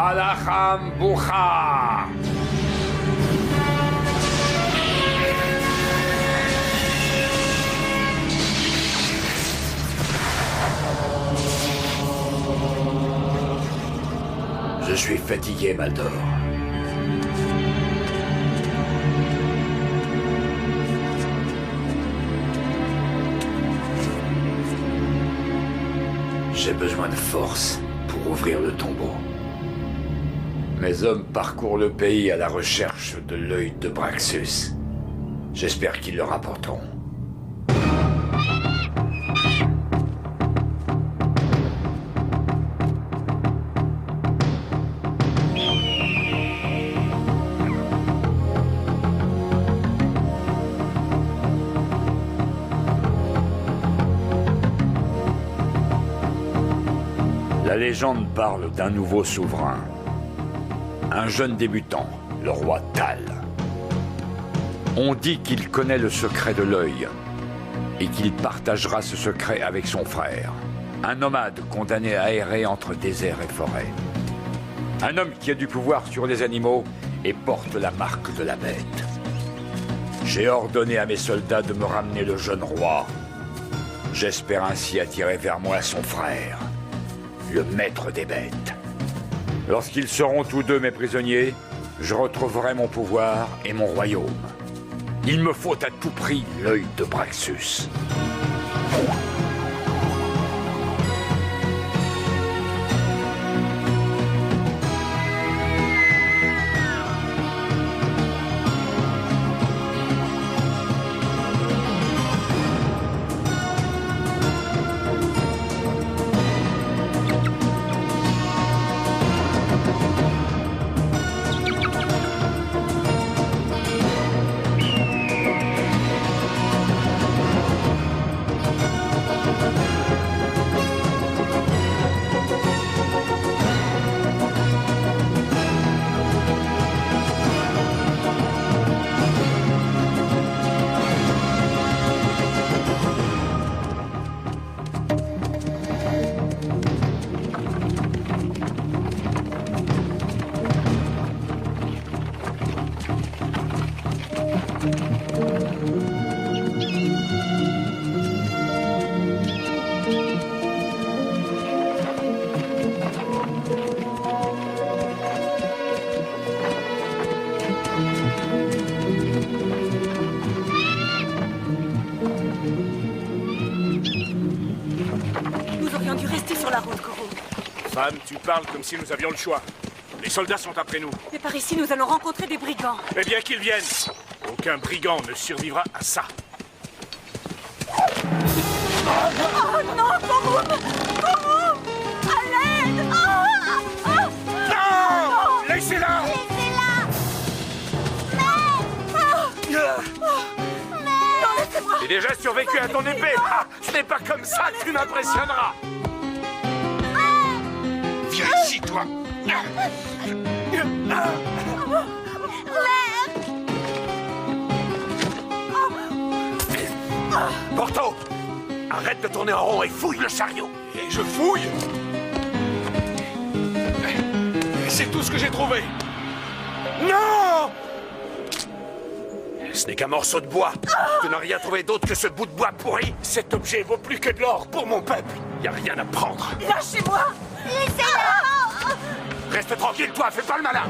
Alaham Boucha. Je suis fatigué, Maldor. J'ai besoin de force pour ouvrir le tombeau. Mes hommes parcourent le pays à la recherche de l'œil de Braxus. J'espère qu'ils le rapporteront. La légende parle d'un nouveau souverain. Un jeune débutant, le roi Tal. On dit qu'il connaît le secret de l'œil et qu'il partagera ce secret avec son frère. Un nomade condamné à errer entre désert et forêt. Un homme qui a du pouvoir sur les animaux et porte la marque de la bête. J'ai ordonné à mes soldats de me ramener le jeune roi. J'espère ainsi attirer vers moi son frère, le maître des bêtes. Lorsqu'ils seront tous deux mes prisonniers, je retrouverai mon pouvoir et mon royaume. Il me faut à tout prix l'œil de Braxus. Femme, tu parles comme si nous avions le choix. Les soldats sont après nous. Mais par ici, nous allons rencontrer des brigands. Eh bien qu'ils viennent. Aucun brigand ne survivra à ça. Oh non, Gorum! Gorum! À l'aide! Non! Laissez-la! Laissez-la! Non, laissez-moi! J'ai déjà survécu à ton épée. Ah, ce n'est pas comme ça que tu m'impressionneras. Viens ici, toi. Porto, arrête de tourner en rond et fouille le chariot. Et je fouille. C'est tout ce que j'ai trouvé. Non! Ce n'est qu'un morceau de bois. Tu n'as rien trouvé d'autre que ce bout de bois pourri. Cet objet vaut plus que de l'or pour mon peuple. Y a rien à prendre. Lâchez-moi! Laissez-la! Reste tranquille, toi, fais pas le malin.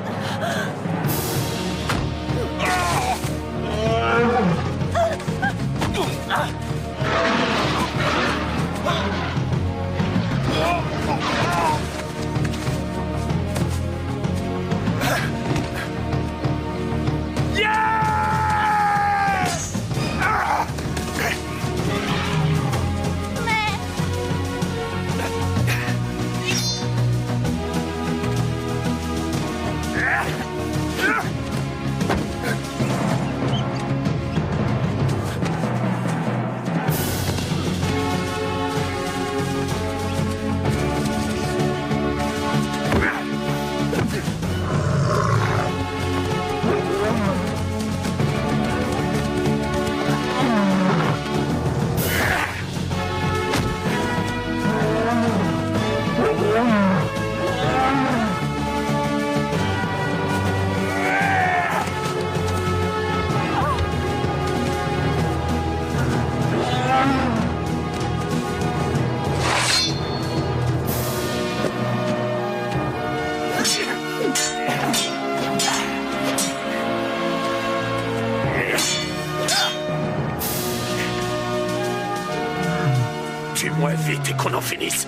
Tue-moi vite et qu'on en finisse.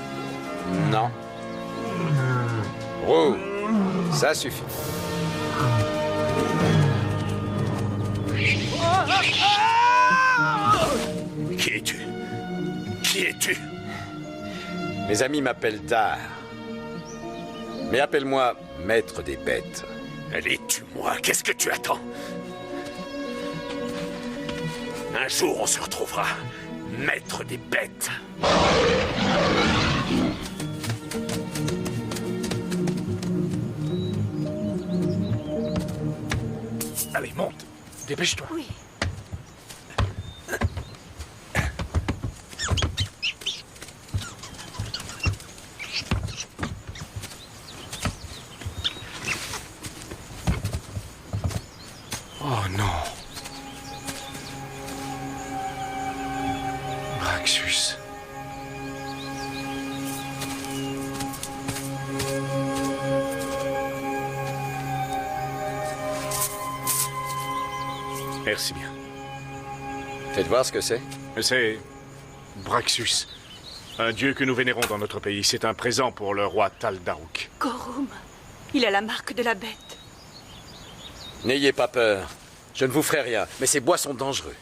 Non. Roux, ça suffit. Qui es-tu? Qui es-tu? Mes amis m'appellent Dar. Mais appelle-moi maître des bêtes. Allez, tue-moi. Qu'est-ce que tu attends? Un jour, on se retrouvera. Maître des bêtes. Allez, monte. Dépêche-toi. Oui. Oh non. Braxus. Merci bien. Faites voir ce que c'est. C'est Braxus, un dieu que nous vénérons dans notre pays. C'est un présent pour le roi Tal Daruk. Gorum. Il a la marque de la bête. N'ayez pas peur. Je ne vous ferai rien, mais ces bois sont dangereux.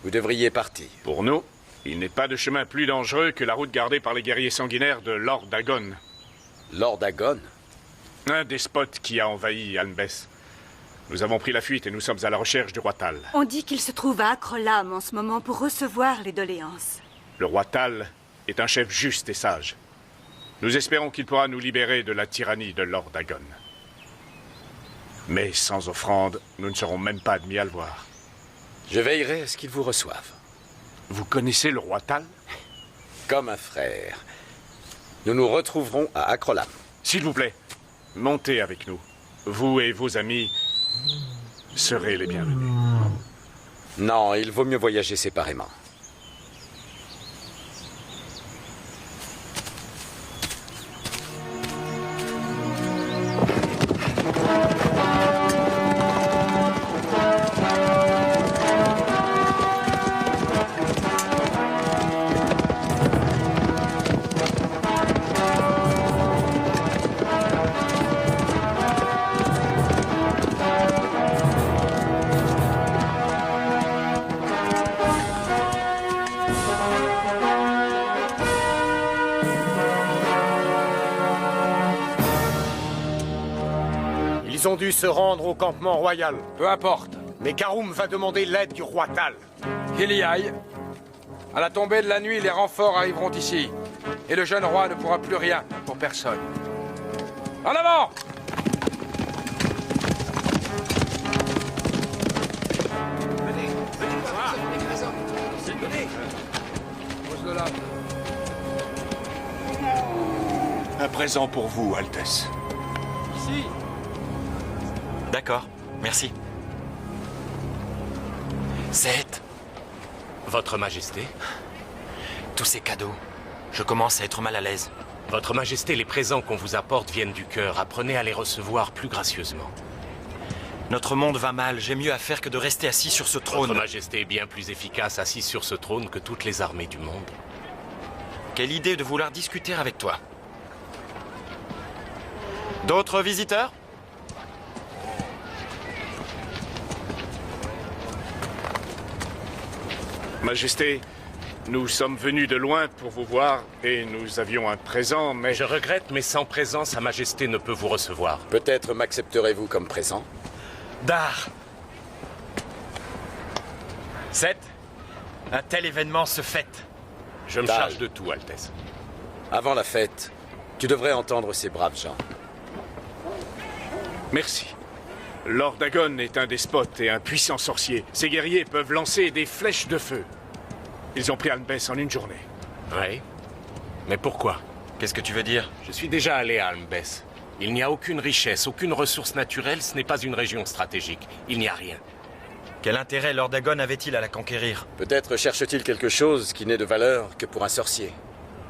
Vous devriez partir. Pour nous, il n'est pas de chemin plus dangereux que la route gardée par les guerriers sanguinaires de Lord Dagon. Lord Dagon? Un despote qui a envahi Almbès. Nous avons pris la fuite et nous sommes à la recherche du roi Tal. On dit qu'il se trouve à Acrolam en ce moment pour recevoir les doléances. Le roi Tal est un chef juste et sage. Nous espérons qu'il pourra nous libérer de la tyrannie de Lord Dagon. Mais sans offrande, nous ne serons même pas admis à le voir. Je veillerai à ce qu'ils vous reçoivent. Vous connaissez le roi Tal? Comme un frère. Nous nous retrouverons à Acrolam. S'il vous plaît, montez avec nous. Vous et vos amis serez les bienvenus. Non, il vaut mieux voyager séparément. Ils ont dû se rendre au campement royal. Peu importe. Mais Garum va demander l'aide du roi Tal. Qu'il y aille. À la tombée de la nuit, les renforts arriveront ici. Et le jeune roi ne pourra plus rien pour personne. En avant! Un présent pour vous, Altesse. D'accord, merci. Seth, Votre Majesté? tous ces cadeaux, je commence à être mal à l'aise. Votre Majesté, les présents qu'on vous apporte viennent du cœur. Apprenez à les recevoir plus gracieusement. Notre monde va mal, j'ai mieux à faire que de rester assis sur ce trône. Votre Majesté est bien plus efficace assis sur ce trône que toutes les armées du monde. Quelle idée de vouloir discuter avec toi. D'autres visiteurs? Majesté, nous sommes venus de loin pour vous voir et nous avions un présent, mais... Je regrette, mais sans présent, Sa Majesté ne peut vous recevoir. Peut-être m'accepterez-vous comme présent? Dar. Seth, un tel événement se fête. Je me Tal. charge de tout, Altesse. Avant la fête, tu devrais entendre ces braves gens. Merci. Lord Dagon est un despote et un puissant sorcier. Ses guerriers peuvent lancer des flèches de feu. Ils ont pris Almbès en une journée. Oui. Mais pourquoi? Qu'est-ce que tu veux dire? Je suis déjà allé à Almbès. Il n'y a aucune richesse, aucune ressource naturelle, ce n'est pas une région stratégique. Il n'y a rien. Quel intérêt Lord Dagon avait-il à la conquérir? Peut-être cherche-t-il quelque chose qui n'est de valeur que pour un sorcier.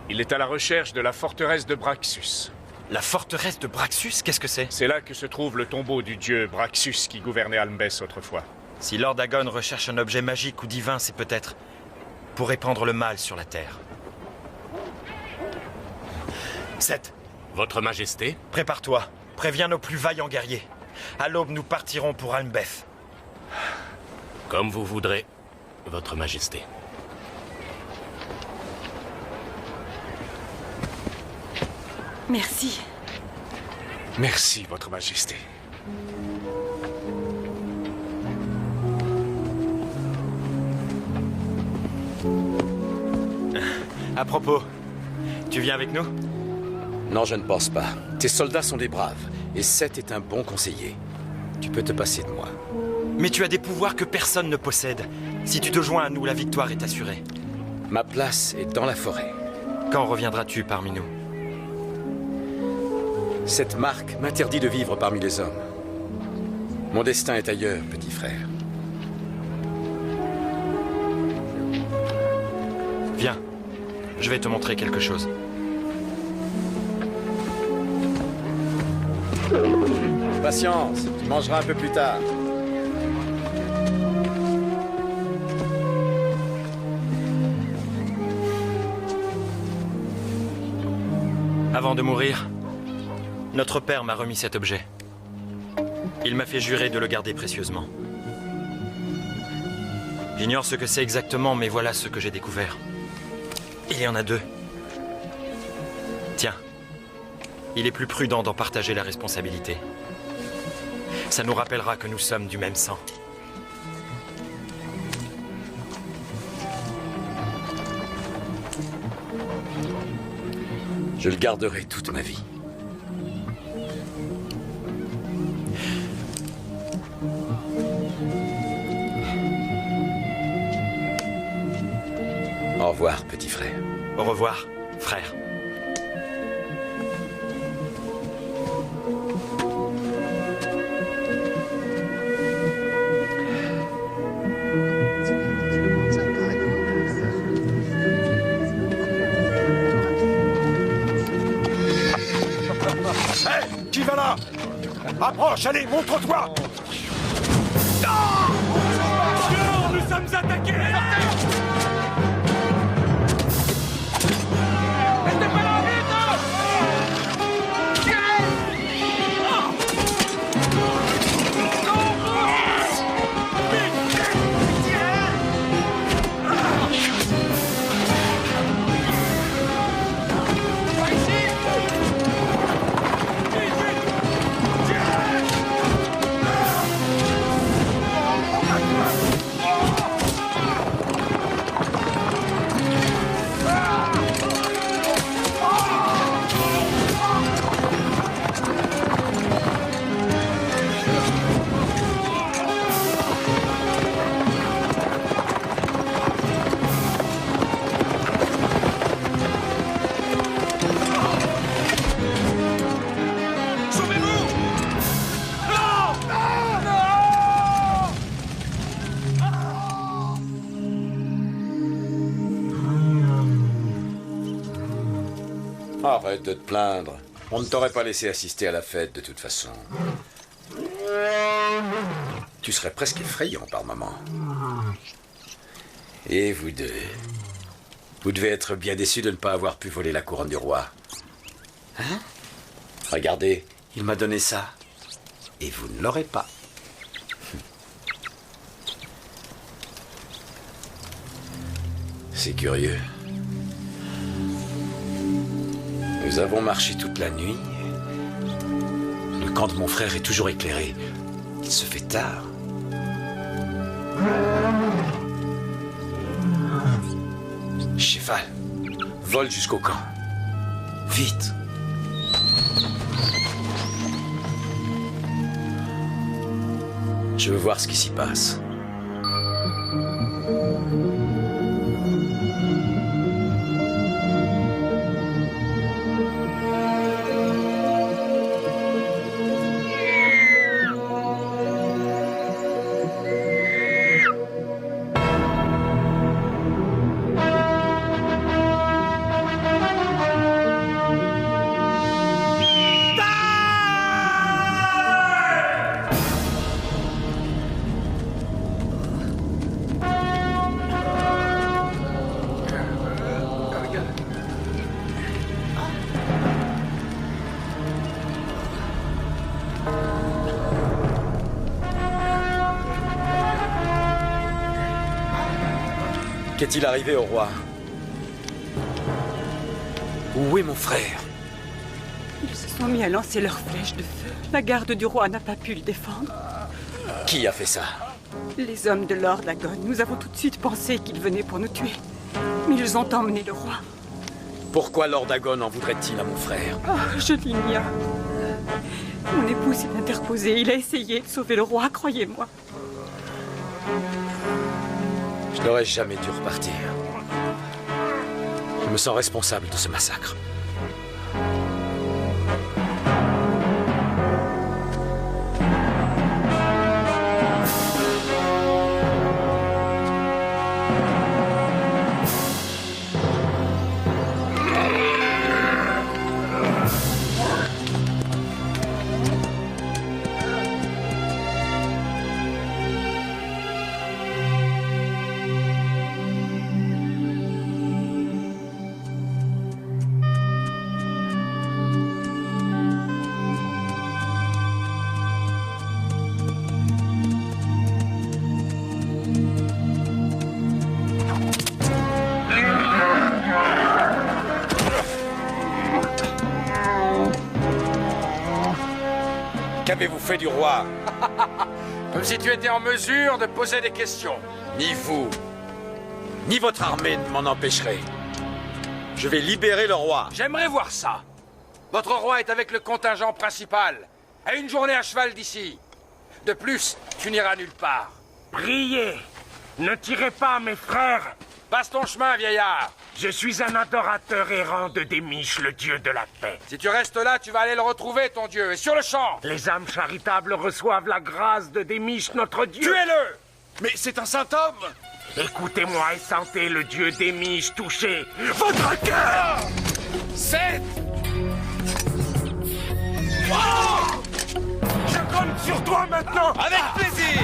Il est à la recherche de la forteresse de Braxus. La forteresse de Braxus, qu'est-ce que c'est? C'est là que se trouve le tombeau du dieu Braxus qui gouvernait Almbès autrefois. Si Lord Dagon recherche un objet magique ou divin, c'est peut-être pour répandre le mal sur la terre. Seth, Votre Majesté? prépare-toi. Préviens nos plus vaillants guerriers. À l'aube, nous partirons pour Almbeth. Comme vous voudrez, Votre Majesté. Merci. Merci, Votre Majesté. À propos, tu viens avec nous? Non, je ne pense pas. Tes soldats sont des braves, et Seth est un bon conseiller. Tu peux te passer de moi. Mais tu as des pouvoirs que personne ne possède. Si tu te joins à nous, la victoire est assurée. Ma place est dans la forêt. Quand reviendras-tu parmi nous? Cette marque m'interdit de vivre parmi les hommes. Mon destin est ailleurs, petit frère. Viens, je vais te montrer quelque chose. Patience, tu mangeras un peu plus tard. Avant de mourir, notre père m'a remis cet objet. Il m'a fait jurer de le garder précieusement. J'ignore ce que c'est exactement, mais voilà ce que j'ai découvert. Il y en a deux. Tiens, il est plus prudent d'en partager la responsabilité. Ça nous rappellera que nous sommes du même sang. Je le garderai toute ma vie. Au revoir, petit frère. Au revoir, frère. Hé, qui va là? Approche, allez, montre-toi! Nous sommes attaqués! Arrête de te plaindre. On ne t'aurait pas laissé assister à la fête de toute façon. Tu serais presque effrayant par moments. Et vous deux, vous devez être bien déçus de ne pas avoir pu voler la couronne du roi. Hein? Regardez, il m'a donné ça. Et vous ne l'aurez pas. C'est curieux. Nous avons marché toute la nuit. Le camp de mon frère est toujours éclairé. Il se fait tard. Cheval, vole jusqu'au camp. Vite. Je veux voir ce qui s'y passe. Qu'est-il arrivé au roi? Où est mon frère? Ils se sont mis à lancer leurs flèches de feu. La garde du roi n'a pas pu le défendre. Qui a fait ça? Les hommes de Lord Agon, nous avons tout de suite pensé qu'ils venaient pour nous tuer. Mais ils ont emmené le roi. Pourquoi Lord Agon en voudrait-il à mon frère? Oh, je l'ignore. Mon époux s'est interposé. Il a essayé de sauver le roi, croyez-moi. Je n'aurais jamais dû repartir. Je me sens responsable de ce massacre. Qu'avez-vous fait du roi? Comme si tu étais en mesure de poser des questions. Ni vous, ni votre armée ne m'en empêcherez. Je vais libérer le roi. J'aimerais voir ça. Votre roi est avec le contingent principal, à une journée à cheval d'ici. De plus, tu n'iras nulle part. Priez! Ne tirez pas, mes frères! Passe ton chemin, vieillard. Je suis un adorateur errant de Démiche, le dieu de la paix. Si tu restes là, tu vas aller le retrouver, ton dieu, et sur le champ. Les âmes charitables reçoivent la grâce de Démiche, notre dieu. Tuez-le! Mais c'est un saint homme! Écoutez-moi et sentez le dieu Démiche toucher votre cœur! C'est... Je compte sur toi maintenant! Avec plaisir!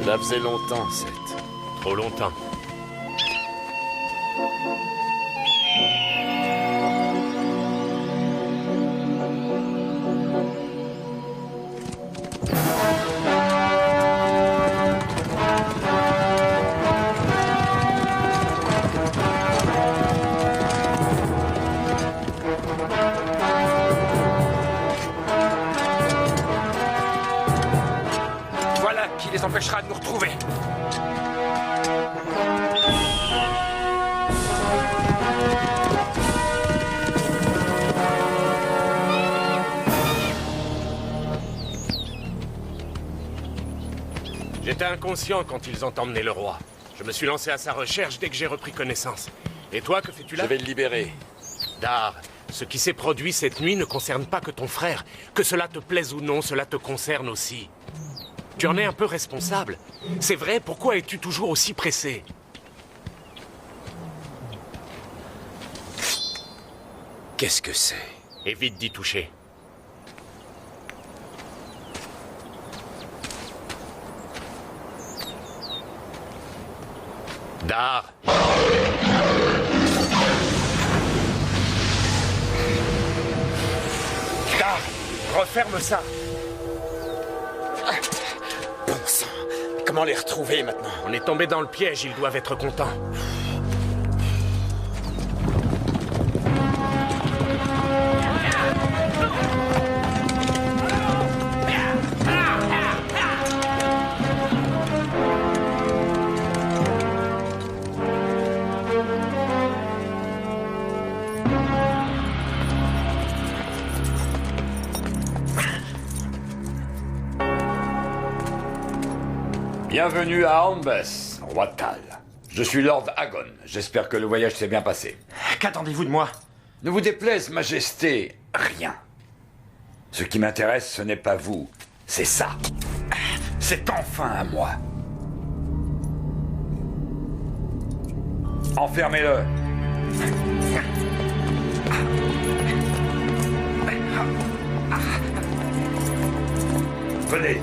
Cela faisait longtemps, Seth. Trop longtemps. Voilà qui les empêchera de nous retrouver. J'étais inconscient quand ils ont emmené le roi. Je me suis lancé à sa recherche dès que j'ai repris connaissance. Et toi, que fais-tu là? Je vais le libérer. Dar, ce qui s'est produit cette nuit ne concerne pas que ton frère. Que cela te plaise ou non, cela te concerne aussi. Tu en es un peu responsable. C'est vrai, pourquoi es-tu toujours aussi pressé? Qu'est-ce que c'est? Évite d'y toucher. Dar. Dar, referme ça. Bon sang. Comment les retrouver maintenant? On est tombé dans le piège, ils doivent être contents. Bienvenue à Hornbeth, roi Tal. Je suis Lord Agon. J'espère que le voyage s'est bien passé. Qu'attendez-vous de moi? Ne vous déplaise, Majesté, rien. Ce qui m'intéresse, ce n'est pas vous, c'est ça. C'est enfin à moi. Enfermez-le. Venez.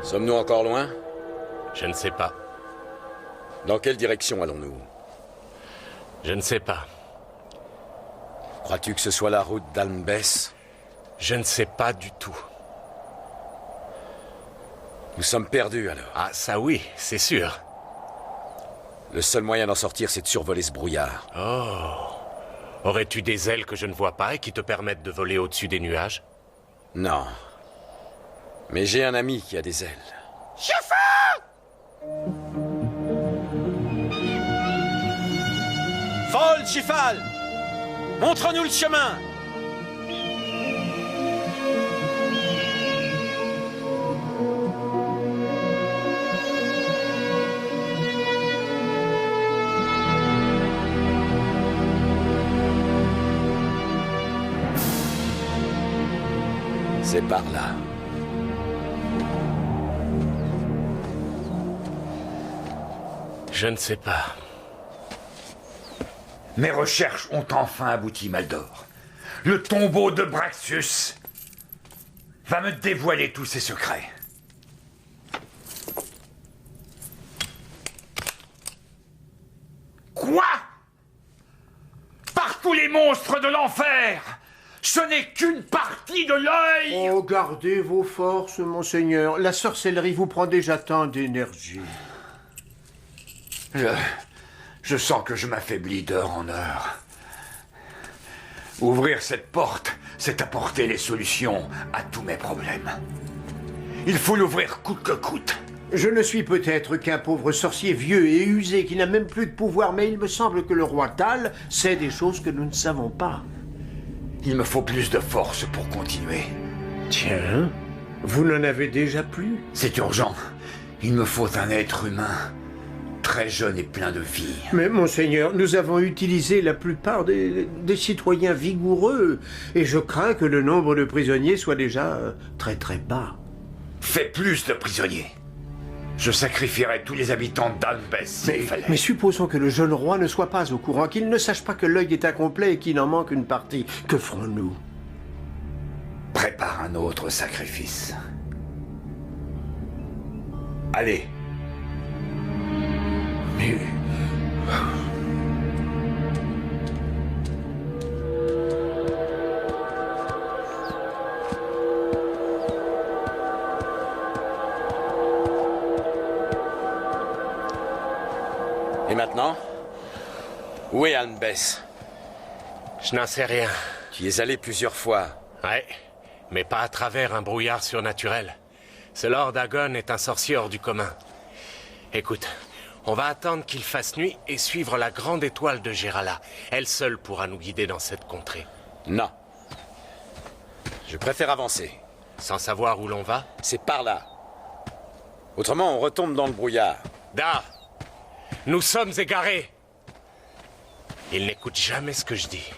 Sommes-nous encore loin? Je ne sais pas. Dans quelle direction allons-nous? Je ne sais pas. Crois-tu que ce soit la route d'Almbès? Je ne sais pas du tout. Nous sommes perdus alors. Ah, ça oui, c'est sûr. Le seul moyen d'en sortir, c'est de survoler ce brouillard. Oh. Aurais-tu des ailes que je ne vois pas et qui te permettent de voler au-dessus des nuages? Non. Mais j'ai un ami qui a des ailes. Fold, Chifal! Montre-nous le chemin! C'est par là. Je ne sais pas. Mes recherches ont enfin abouti, Maldor. Le tombeau de Braxius va me dévoiler tous ses secrets. Quoi? Par tous les monstres de l'enfer! Ce n'est qu'une partie de l'œil! Oh, gardez vos forces, monseigneur. La sorcellerie vous prend déjà tant d'énergie. Je sens que je m'affaiblis d'heure en heure. Ouvrir cette porte, c'est apporter les solutions à tous mes problèmes. Il faut l'ouvrir coûte que coûte. Je ne suis peut-être qu'un pauvre sorcier vieux et usé qui n'a même plus de pouvoir, mais il me semble que le roi Tal sait des choses que nous ne savons pas. Il me faut plus de force pour continuer. Tiens, vous n'en avez déjà plus? C'est urgent. Il me faut un être humain, très jeune et plein de vie. Mais monseigneur, nous avons utilisé la plupart des citoyens vigoureux, et je crains que le nombre de prisonniers soit déjà très très bas. Fais plus de prisonniers. Je sacrifierai tous les habitants d'Almbès s'il fallait. Mais supposons que le jeune roi ne soit pas au courant, qu'il ne sache pas que l'œil est incomplet et qu'il en manque une partie. Que ferons-nous? Prépare un autre sacrifice. Allez. Mais... Et maintenant? Où est Almbès? Je n'en sais rien. Tu y es allé plusieurs fois. Ouais, mais pas à travers un brouillard surnaturel. Ce Lord Agon est un sorcier hors du commun. Écoute, on va attendre qu'il fasse nuit et suivre la grande étoile de Gérala. Elle seule pourra nous guider dans cette contrée. Non. Je préfère avancer. Sans savoir où l'on va? C'est par là. Autrement, on retombe dans le brouillard. Da! Nous sommes égarés! Il n'écoute jamais ce que je dis.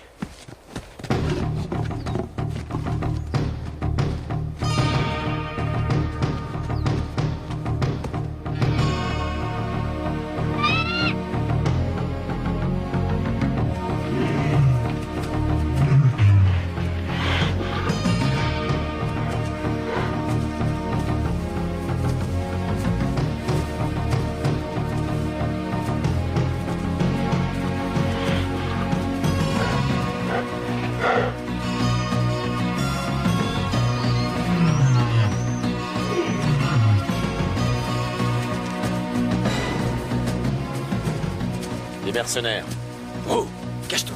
Les mercenaires. Oh, cache-toi.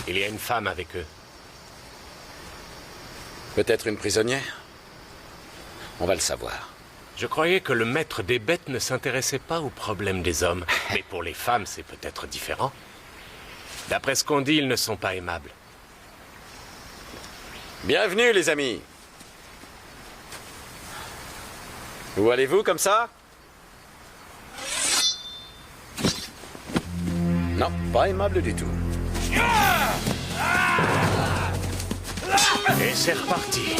Il y a une femme avec eux. Peut-être une prisonnière? On va le savoir. Je croyais que le maître des bêtes ne s'intéressait pas aux problèmes des hommes. Mais pour les femmes, c'est peut-être différent. D'après ce qu'on dit, ils ne sont pas aimables. Bienvenue, les amis. Où allez-vous comme ça? Non, pas aimable du tout. Et c'est reparti.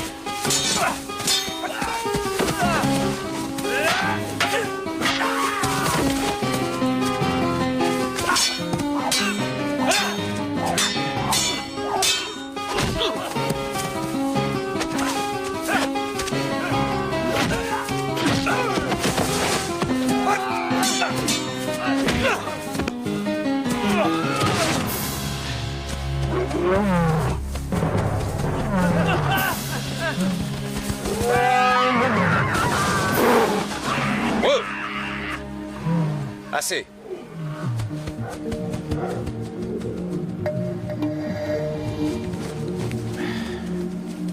Oh! Assez.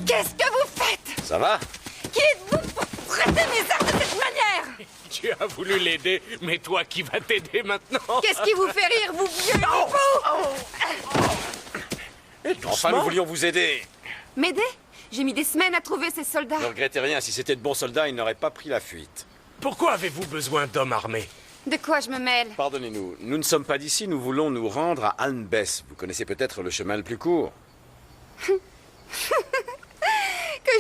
Qu'est-ce que vous faites? Ça va? Qui êtes-vous pour traiter mes armes de cette manière? Tu as voulu l'aider, mais toi qui vas t'aider maintenant? Qu'est-ce qui vous fait rire, vous vieux hibou? Enfin, nous voulions vous aider. M'aider? J'ai mis des semaines à trouver ces soldats. Ne regrettez rien, si c'était de bons soldats, ils n'auraient pas pris la fuite. Pourquoi avez-vous besoin d'hommes armés? De quoi je me mêle? Pardonnez-nous, nous ne sommes pas d'ici, nous voulons nous rendre à Alnbes. Vous connaissez peut-être le chemin le plus court. Que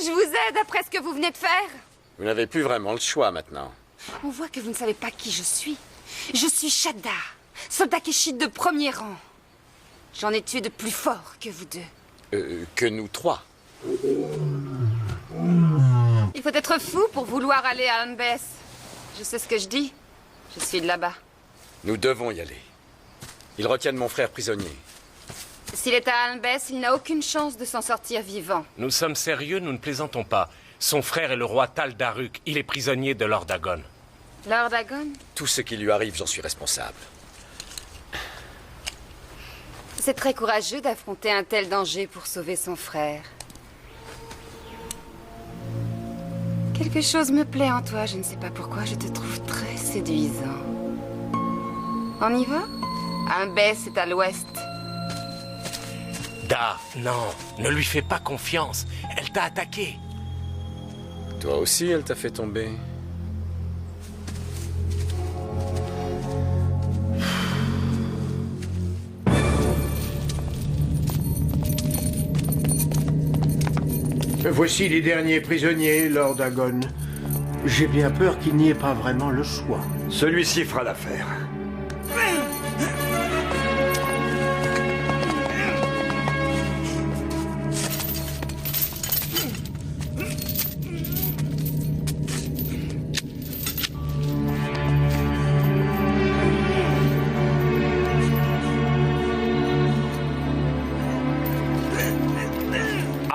je vous aide après ce que vous venez de faire? Vous n'avez plus vraiment le choix maintenant. On voit que vous ne savez pas qui je suis. Je suis Shadda, soldat Kéchid de premier rang. J'en ai tué de plus forts que vous deux. Que nous trois. Il faut être fou pour vouloir aller à Alnbes. Je sais ce que je dis. Je suis de là-bas. Nous devons y aller. Ils retiennent mon frère prisonnier. S'il est à Alnbes, il n'a aucune chance de s'en sortir vivant. Nous sommes sérieux, nous ne plaisantons pas. Son frère est le roi Tal Daruk. Il est prisonnier de Lord Dagon. Lord Dagon? Tout ce qui lui arrive, j'en suis responsable. C'est très courageux d'affronter un tel danger pour sauver son frère. Quelque chose me plaît en toi, je ne sais pas pourquoi, je te trouve très séduisant. On y va? Alnbes est à l'ouest. Da, non, ne lui fais pas confiance. Elle t'a attaqué. Toi aussi, elle t'a fait tomber. Voici les derniers prisonniers, Lord Dagon. J'ai bien peur qu'il n'y ait pas vraiment le choix. Celui-ci fera l'affaire.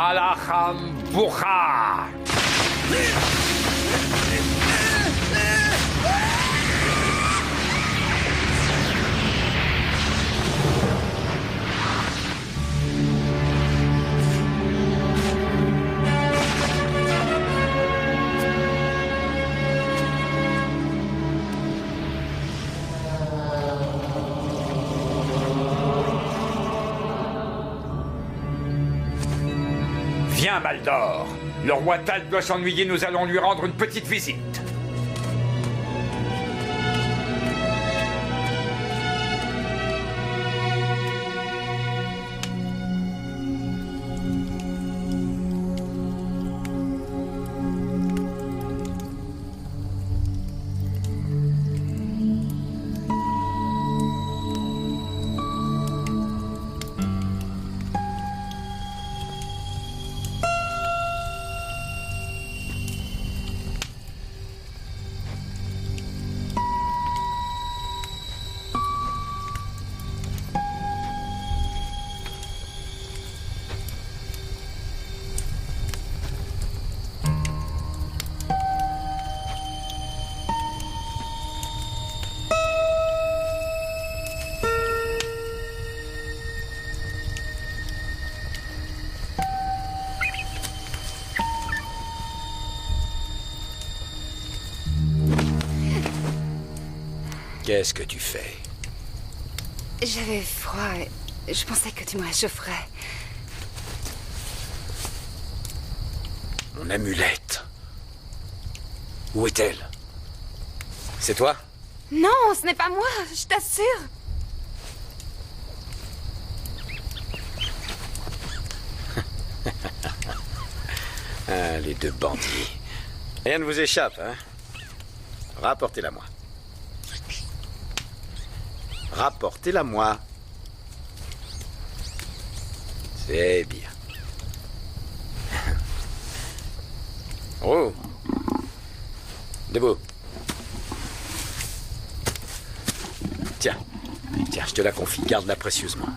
Alaham Boucha! Viens, Baldor. Le roi Tal doit s'ennuyer, nous allons lui rendre une petite visite. Qu'est-ce que tu fais? J'avais froid Je pensais que tu me réchaufferais. Mon amulette. Où est-elle? C'est toi? Non, ce n'est pas moi, je t'assure. Ah, les deux bandits. Rien ne vous échappe, hein? Rapportez-la moi. Rapportez-la moi. C'est bien. Oh. Debout. Tiens, je te la confie, garde-la précieusement.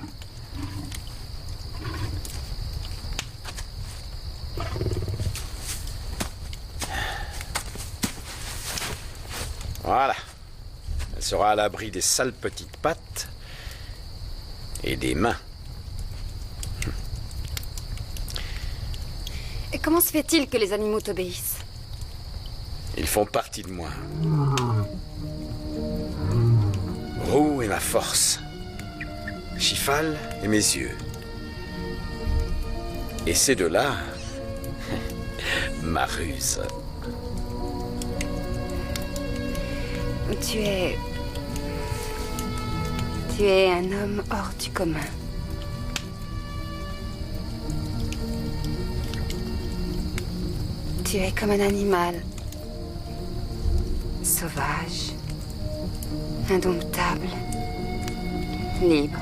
Voilà. Elle sera à l'abri des sales petites pattes et des mains. Et comment se fait-il que les animaux t'obéissent? Ils font partie de moi. Roux est ma force. Chifal est mes yeux. Et ces deux-là, ma ruse. Tu es un homme hors du commun. Tu es comme un animal. Sauvage. Indomptable. Libre.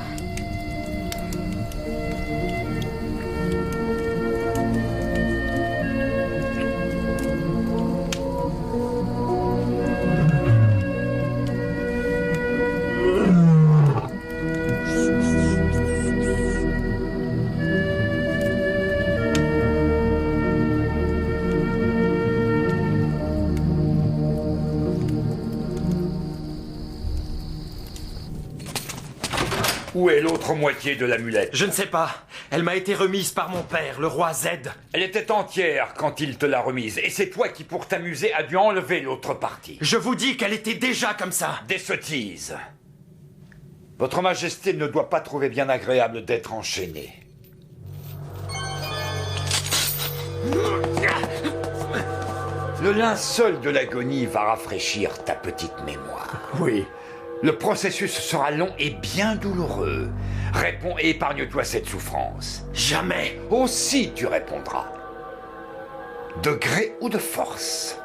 Où est l'autre moitié de l'amulette? Je ne sais pas. Elle m'a été remise par mon père, le roi Z. Elle était entière quand il te l'a remise. Et c'est toi qui, pour t'amuser, as dû enlever l'autre partie. Je vous dis qu'elle était déjà comme ça. Des sottises. Votre Majesté ne doit pas trouver bien agréable d'être enchaîné. Le linceul de l'agonie va rafraîchir ta petite mémoire. Oui. Le processus sera long et bien douloureux. Réponds et épargne-toi cette souffrance. Jamais. Aussi tu répondras. De gré ou de force.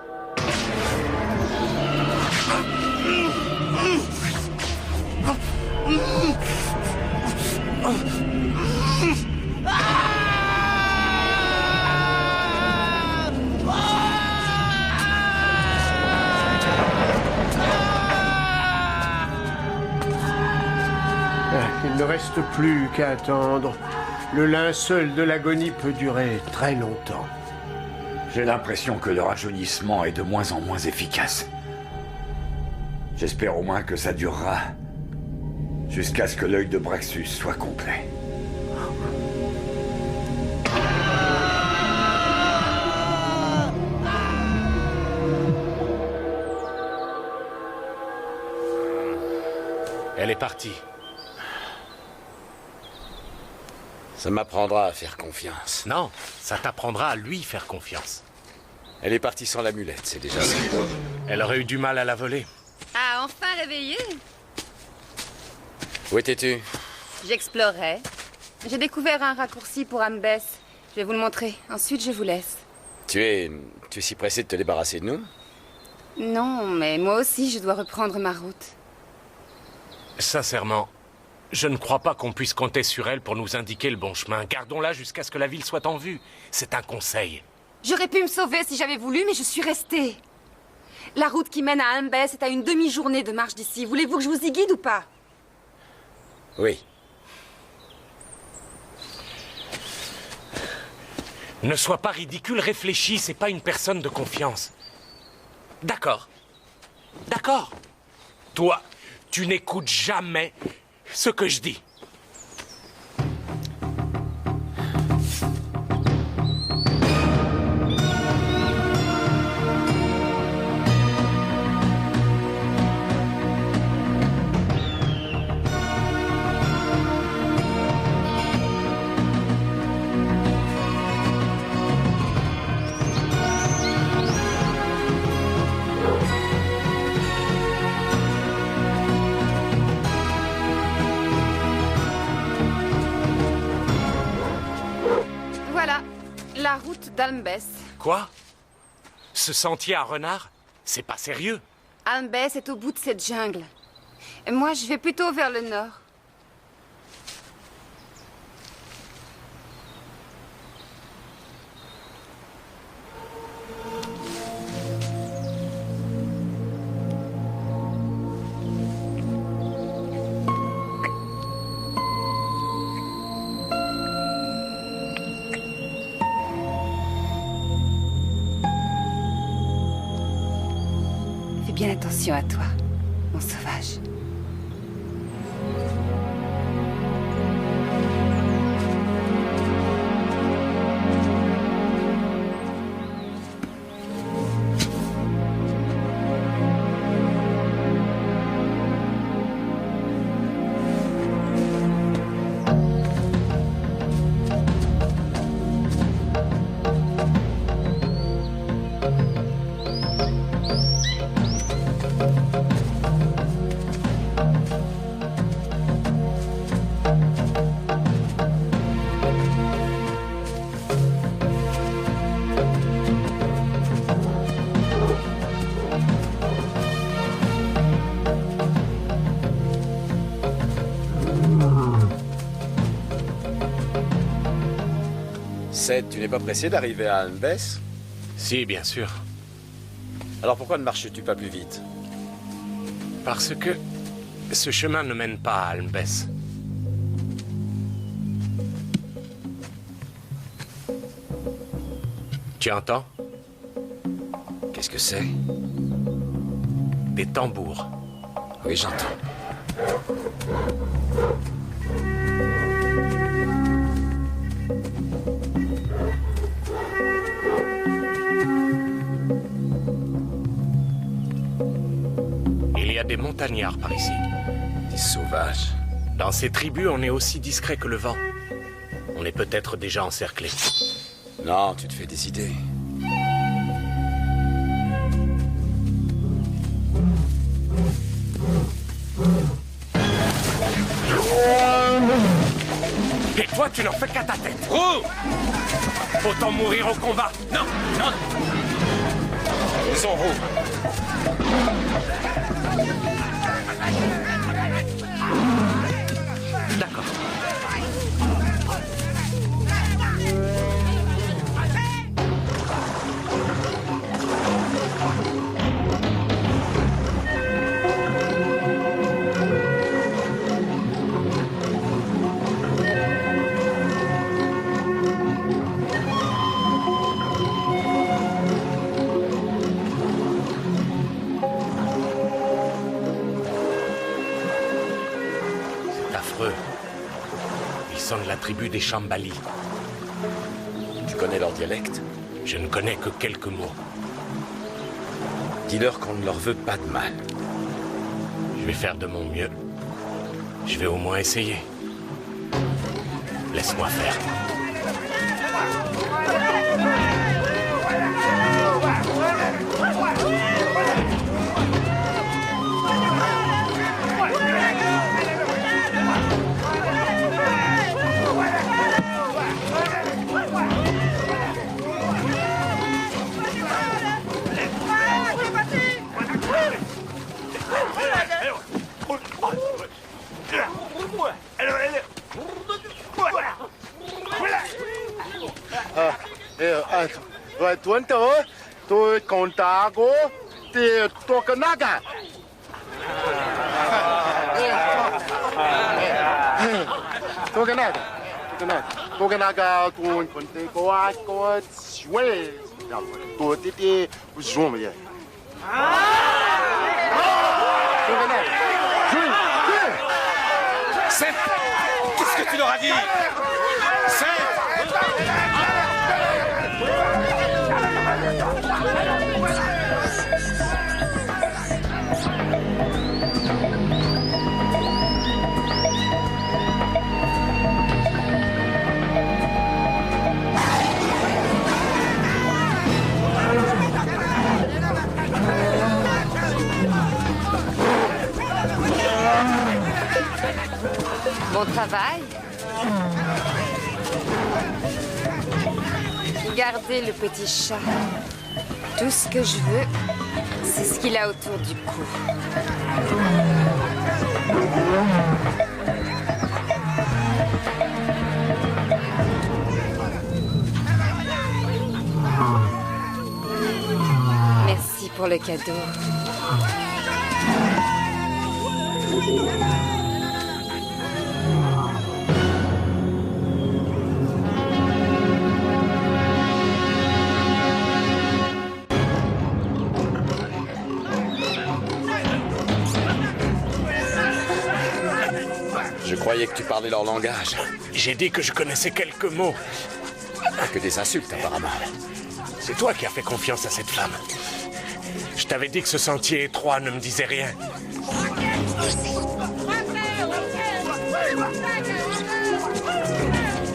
Il ne reste plus qu'à attendre. Le linceul de l'agonie peut durer très longtemps. J'ai l'impression que le rajeunissement est de moins en moins efficace. J'espère au moins que ça durera jusqu'à ce que l'œil de Braxus soit complet. Elle est partie. Ça m'apprendra à faire confiance. Non, ça t'apprendra à lui faire confiance. Elle est partie sans l'amulette, c'est déjà ça. Elle aurait eu du mal à la voler. Ah, enfin réveillé? Où étais-tu? J'explorais. J'ai découvert un raccourci pour Ambès. Je vais vous le montrer. Ensuite, je vous laisse. Tu es si pressé de te débarrasser de nous? Non, mais moi aussi, je dois reprendre ma route. Sincèrement, je ne crois pas qu'on puisse compter sur elle pour nous indiquer le bon chemin. Gardons-la jusqu'à ce que la ville soit en vue. C'est un conseil. J'aurais pu me sauver si j'avais voulu, mais je suis restée. La route qui mène à Ambès est à une demi-journée de marche d'ici. Voulez-vous que je vous y guide ou pas? Oui. Ne sois pas ridicule, réfléchis, c'est pas une personne de confiance. D'accord. D'accord. Toi, tu n'écoutes jamais ce que je dis. la route d'Almbès. Quoi? Ce sentier à renard? C'est pas sérieux. Almbès est au bout de cette jungle. Et moi, je vais plutôt vers le nord. Fais bien attention à toi, mon sauvage. Seth, tu n'es pas pressé d'arriver à Almbès? Si, bien sûr. Alors pourquoi ne marches-tu pas plus vite? Parce que ce chemin ne mène pas à Almbès. Tu entends? Qu'est-ce que c'est? Des tambours. Oui, j'entends. Il y a des montagnards par ici. Des sauvages. Dans ces tribus, on est aussi discret que le vent. On est peut-être déjà encerclé. Non, tu te fais des idées. Et toi, tu n'en fais qu'à ta tête. Oh! Autant mourir au combat. Non, non. Ils sont roux. D'accord. Ils sont de la tribu des Shambali. Tu connais leur dialecte? Je ne connais que quelques mots. Dis-leur qu'on ne leur veut pas de mal. Je vais faire de mon mieux. Je vais au moins essayer. Laisse-moi faire. Tuan tôi còn ta có thì tôi cần nát à tôi cần nát tôi còn thì có xuôi tôi thì zoom vậy tôi cần nát Seth, qu'est-ce que tu leur as dit? Seth! Bon travail. Regardez le petit chat. Tout ce que je veux, c'est ce qu'il a autour du cou. Merci pour le cadeau. Je croyais que tu parlais leur langage. J'ai dit que je connaissais quelques mots. Que des insultes, apparemment. C'est toi qui as fait confiance à cette femme. Je t'avais dit que ce sentier étroit ne me disait rien.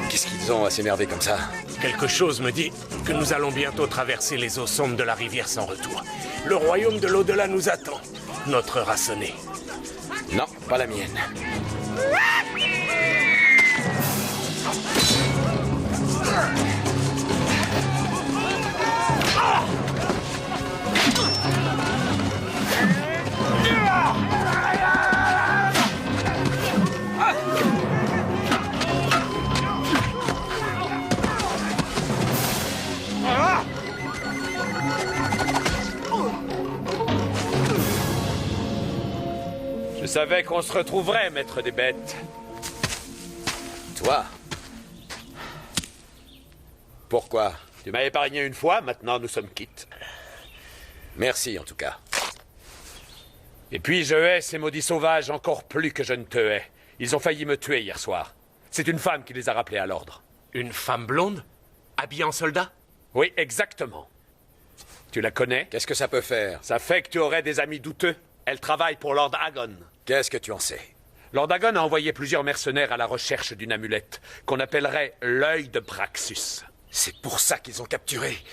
Qu'est-ce qu'ils ont à s'énerver comme ça? Quelque chose me dit que nous allons bientôt traverser les eaux sombres de la rivière sans retour. Le royaume de l'au-delà nous attend. Notre heure a sonné. Non, pas la mienne. Je savais qu'on se retrouverait, maître des bêtes. Toi? Pourquoi? Tu m'as épargné une fois, maintenant nous sommes quittes. Merci, en tout cas. Et puis je hais ces maudits sauvages encore plus que je ne te hais. Ils ont failli me tuer hier soir. C'est une femme qui les a rappelés à l'ordre. Une femme blonde? Habillée en soldat? Oui, exactement. Tu la connais? Qu'est-ce que ça peut faire? Ça fait que tu aurais des amis douteux. Elle travaille pour Lord Agon. Qu'est-ce que tu en sais? Lord Agon a envoyé plusieurs mercenaires à la recherche d'une amulette, qu'on appellerait l'œil de Braxus. C'est pour ça qu'ils ont capturé.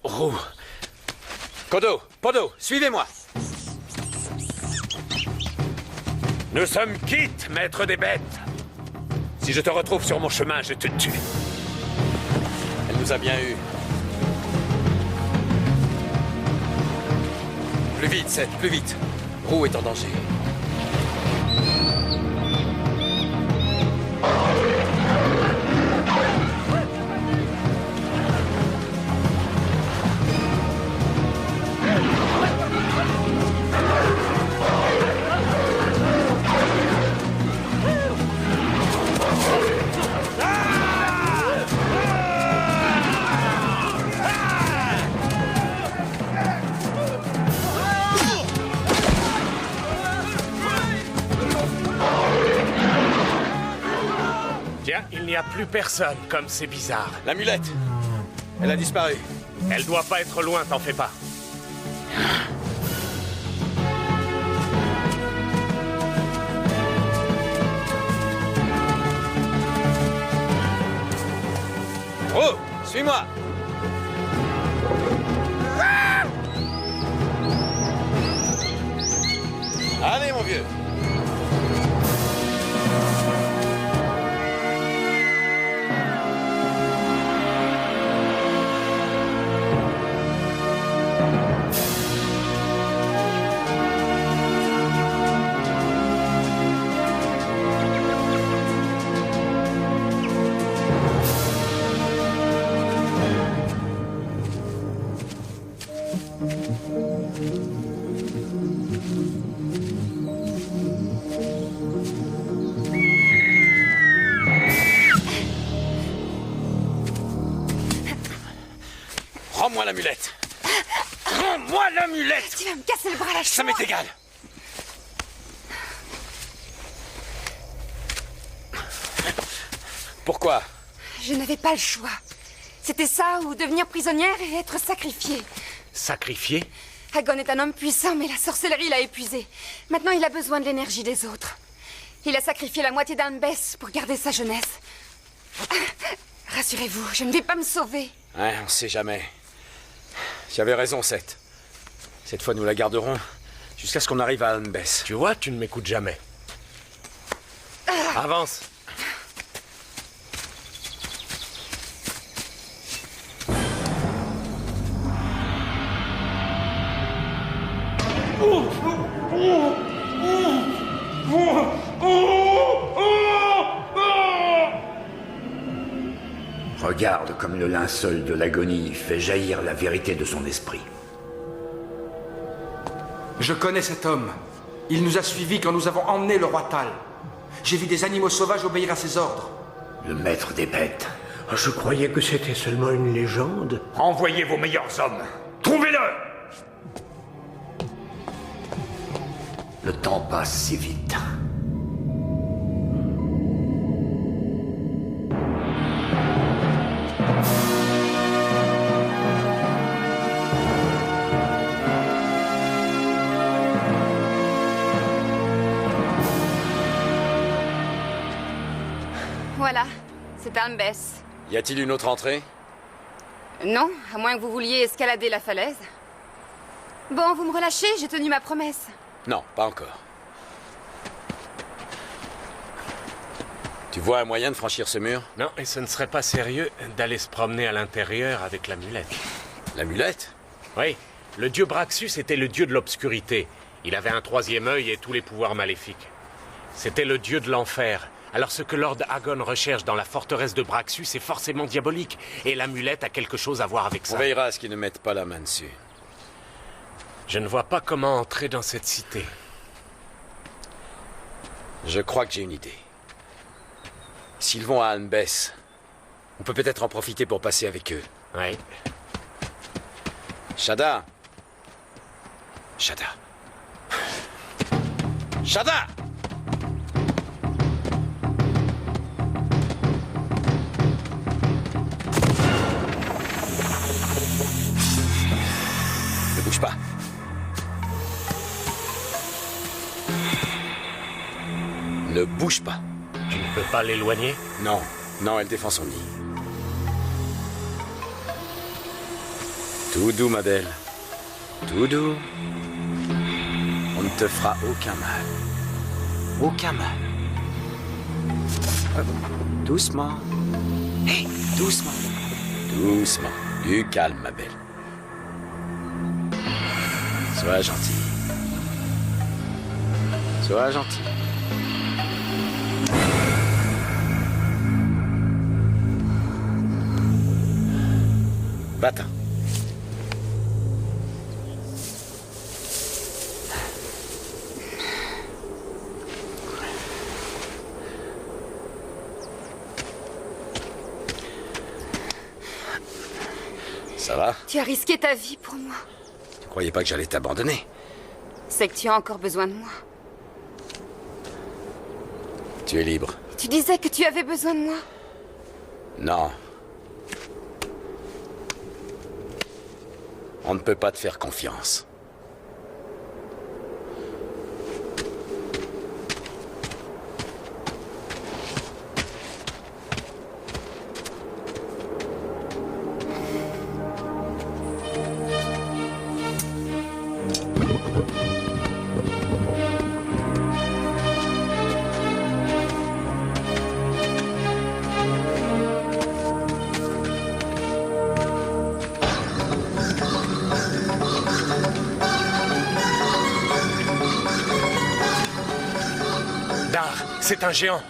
Roux. Kodo, Podo, suivez-moi. Nous sommes quittes, maître des bêtes. Si je te retrouve sur mon chemin, je te tue. Elle nous a bien eu. Plus vite, Seth, plus vite. Roux est en danger. Il n'y a plus personne, comme c'est bizarre. L'amulette, elle a disparu. Elle doit pas être loin, t'en fais pas. Oh, suis-moi. Allez, mon vieux. Rends-moi l'amulette. Rends-moi l'amulette. Tu vas me casser le bras à la Ça m'est égal. Pourquoi? Je n'avais pas le choix. C'était ça ou devenir prisonnière et être sacrifiée. Sacrifiée? Agon est un homme puissant, mais la sorcellerie l'a épuisé. Maintenant, il a besoin de l'énergie des autres. Il a sacrifié la moitié d'Anbess pour garder sa jeunesse. Rassurez-vous, je ne vais pas me sauver. Ouais, on sait jamais. J'avais raison, Seth. Cette fois, nous la garderons jusqu'à ce qu'on arrive à Anbess. Tu vois, tu ne m'écoutes jamais. Avance. Regarde comme le linceul de l'agonie fait jaillir la vérité de son esprit. Je connais cet homme. Il nous a suivis quand nous avons emmené le roi Tal. J'ai vu des animaux sauvages obéir à ses ordres. Le maître des bêtes. Oh, je croyais que c'était seulement une légende. Envoyez vos meilleurs hommes. Trouvez-le! Le temps passe si vite. Voilà, c'est un Bess. Y a-t-il une autre entrée? Non, à moins que vous vouliez escalader la falaise. Bon, vous me relâchez, j'ai tenu ma promesse. Non, pas encore. Tu vois un moyen de franchir ce mur? Non, et ce ne serait pas sérieux d'aller se promener à l'intérieur avec l'amulette. L'amulette? Oui, le dieu Braxus était le dieu de l'obscurité. Il avait un troisième œil et tous les pouvoirs maléfiques. C'était le dieu de l'enfer. Alors ce que Lord Agon recherche dans la forteresse de Braxus est forcément diabolique. Et l'amulette a quelque chose à voir avec ça. On veillera à ce qu'ils ne mettent pas la main dessus. Je ne vois pas comment entrer dans cette cité. Je crois que j'ai une idée. S'ils vont à Almbès, on peut peut-être en profiter pour passer avec eux. Oui. Shada. Shada. Shada! Ne bouge pas. Ne bouge pas. Tu ne peux pas l'éloigner? Non, non, elle défend son nid. Tout doux, ma belle. Tout doux. On ne te fera aucun mal. Aucun mal. Doucement. Hé, doucement. Doucement. Du calme, ma belle. Sois gentil. Sois gentil. Va-t'en. Ça va? Tu as risqué ta vie pour moi. Tu croyais pas que j'allais t'abandonner? C'est que tu as encore besoin de moi. Tu es libre. Tu disais que tu avais besoin de moi. Non. On ne peut pas te faire confiance. C'est un géant.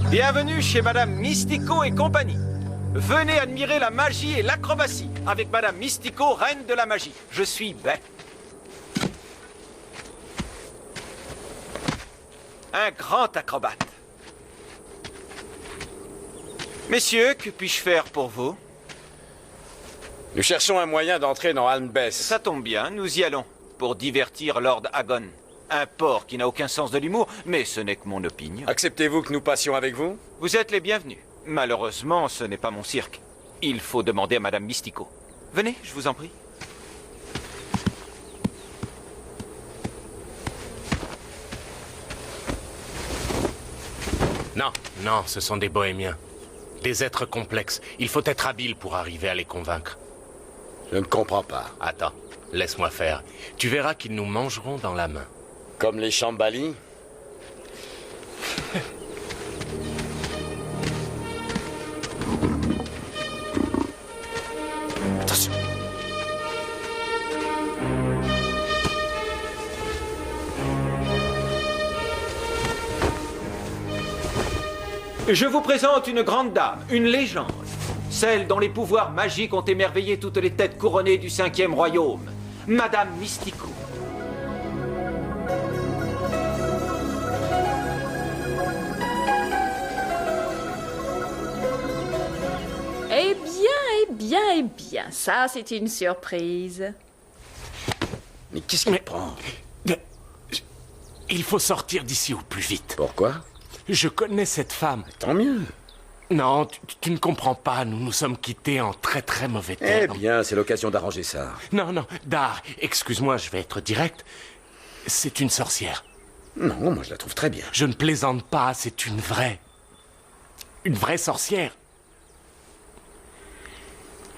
Bienvenue chez Madame Mystico et compagnie. Venez admirer la magie et l'acrobatie avec Madame Mystico, reine de la magie. Je suis Ben. Un grand acrobate. Messieurs, que puis-je faire pour vous? Nous cherchons un moyen d'entrer dans Almbès. Ça tombe bien, nous y allons, pour divertir Lord Agon. Un porc qui n'a aucun sens de l'humour, mais ce n'est que mon opinion. Acceptez-vous que nous passions avec vous? Vous êtes les bienvenus. Malheureusement, ce n'est pas mon cirque. Il faut demander à Madame Mystico. Venez, je vous en prie. Non, non, ce sont des bohémiens. Des êtres complexes. Il faut être habile pour arriver à les convaincre. Je ne comprends pas. Attends, laisse-moi faire. Tu verras qu'ils nous mangeront dans la main. Comme les Shambali? Attention. Je vous présente une grande dame, une légende. Celle dont les pouvoirs magiques ont émerveillé toutes les têtes couronnées du 5e royaume. Madame Mystico. Eh bien, ça c'est une surprise. Mais qu'est-ce qu'il prend? Il faut sortir d'ici au plus vite. Pourquoi? Je connais cette femme. Tant mieux. Non, tu ne comprends pas. Nous nous sommes quittés en très très mauvais termes. Eh bien, c'est l'occasion d'arranger ça. Non, Dar, excuse-moi, je vais être direct. C'est une sorcière. Non, moi je la trouve très bien. Je ne plaisante pas, c'est une vraie sorcière.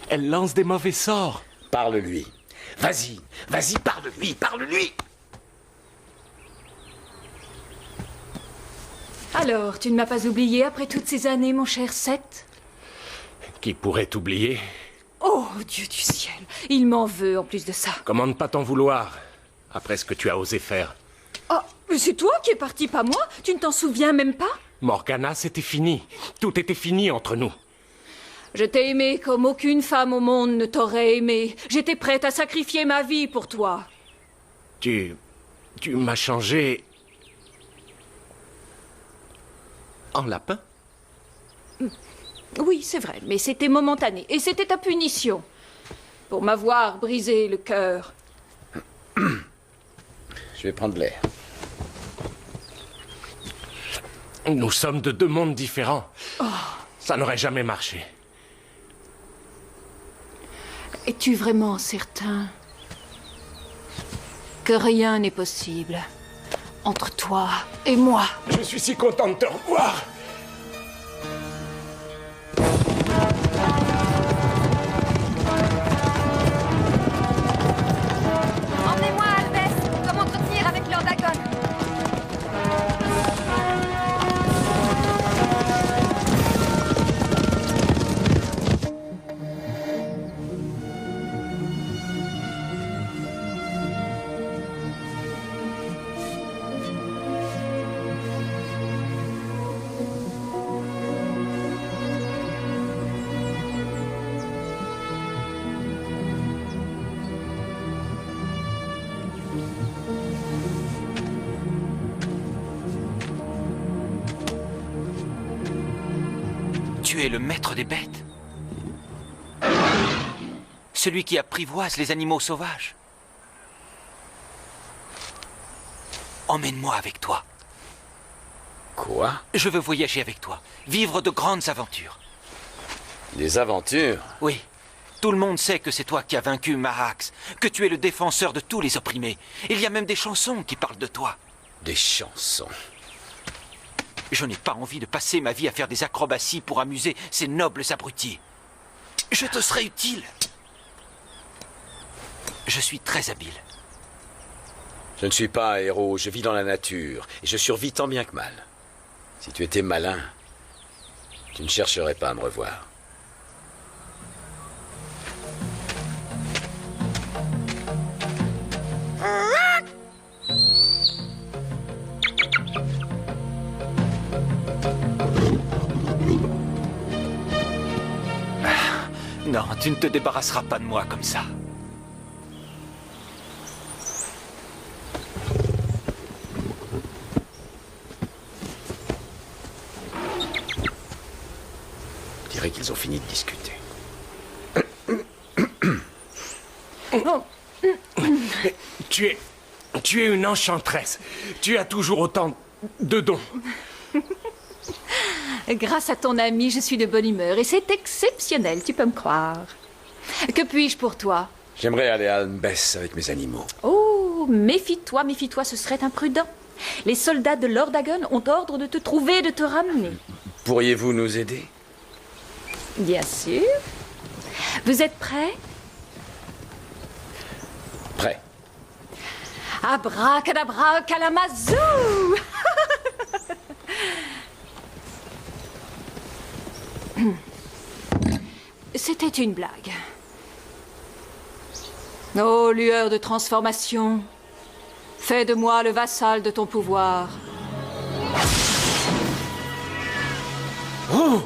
Elle lance des mauvais sorts. Parle-lui. Vas-y, parle-lui. Alors, tu ne m'as pas oublié après toutes ces années, mon cher Seth? Qui pourrait t'oublier? Oh, Dieu du ciel, il m'en veut en plus de ça. Comment ne pas t'en vouloir, après ce que tu as osé faire? Oh, mais c'est toi qui es parti, pas moi? Tu ne t'en souviens même pas? Morgana, c'était fini. Tout était fini entre nous. Je t'ai aimé comme aucune femme au monde ne t'aurait aimé. J'étais prête à sacrifier ma vie pour toi. Tu m'as changé... en lapin? Oui, c'est vrai, mais c'était momentané. Et c'était ta punition. Pour m'avoir brisé le cœur. Je vais prendre l'air. Nous sommes de deux mondes différents. Oh. Ça n'aurait jamais marché. Es-tu vraiment certain que rien n'est possible entre toi et moi? Je suis si content de te revoir. Emmenez-moi à Albès. Je dois m'entretenir avec Lord Agon. Tu es le maître des bêtes. Celui qui apprivoise les animaux sauvages. Emmène-moi avec toi. Quoi? Je veux voyager avec toi, vivre de grandes aventures. Des aventures? Oui. Tout le monde sait que c'est toi qui as vaincu Marax, que tu es le défenseur de tous les opprimés. Il y a même des chansons qui parlent de toi. Des chansons? Je n'ai pas envie de passer ma vie à faire des acrobaties pour amuser ces nobles abrutis. Je te serai utile. Je suis très habile. Je ne suis pas un héros, je vis dans la nature, et je survis tant bien que mal. Si tu étais malin, tu ne chercherais pas à me revoir. Non, tu ne te débarrasseras pas de moi comme ça. Je dirais qu'ils ont fini de discuter. Tu es une enchanteresse. Tu as toujours autant de dons. Grâce à ton ami, je suis de bonne humeur et c'est exceptionnel, tu peux me croire. Que puis-je pour toi? J'aimerais aller à Albès avec mes animaux. Oh, méfie-toi, méfie-toi, ce serait imprudent. Les soldats de Lord Agon ont ordre de te trouver et de te ramener. Pourriez-vous nous aider? Bien sûr. Vous êtes prêts? Abracadabra, calamazou. C'était une blague. Ô lueur de transformation, fais de moi le vassal de ton pouvoir. Oh!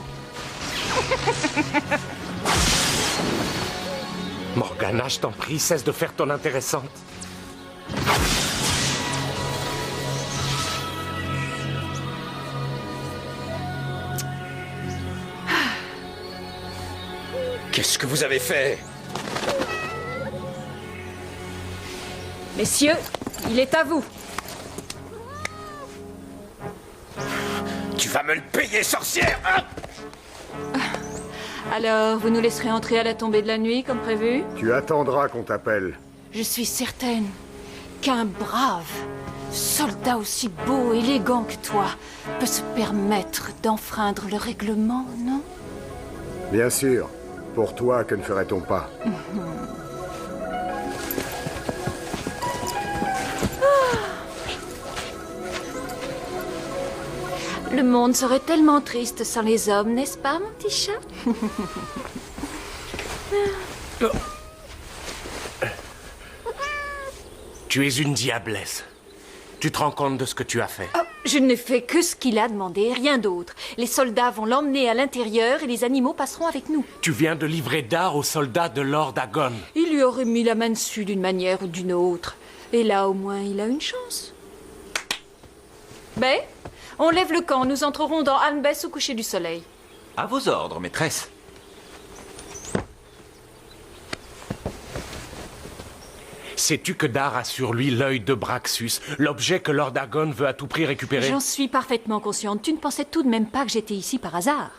Morgana, je t'en prie, cesse de faire ton intéressante. Qu'est-ce que vous avez fait? Messieurs, il est à vous. Tu vas me le payer, sorcière! Alors, vous nous laisserez entrer à la tombée de la nuit, comme prévu? Tu attendras qu'on t'appelle. Je suis certaine qu'un brave soldat aussi beau, élégant que toi peut se permettre d'enfreindre le règlement, non? Bien sûr. Pour toi, que ne ferait-on pas? Le monde serait tellement triste sans les hommes, n'est-ce pas, mon petit chat? Tu es une diablesse. Tu te rends compte de ce que tu as fait? Oh, je n'ai fait que ce qu'il a demandé, rien d'autre. Les soldats vont l'emmener à l'intérieur et les animaux passeront avec nous. Tu viens de livrer Dar aux soldats de Lord Agon. Il lui aurait mis la main dessus d'une manière ou d'une autre. Et là, au moins, il a une chance. Ben, on lève le camp. Nous entrerons dans Anbess au coucher du soleil. À vos ordres, maîtresse. Sais-tu que Dar a sur lui l'œil de Braxus, l'objet que Lord Agon veut à tout prix récupérer? J'en suis parfaitement consciente. Tu ne pensais tout de même pas que j'étais ici par hasard.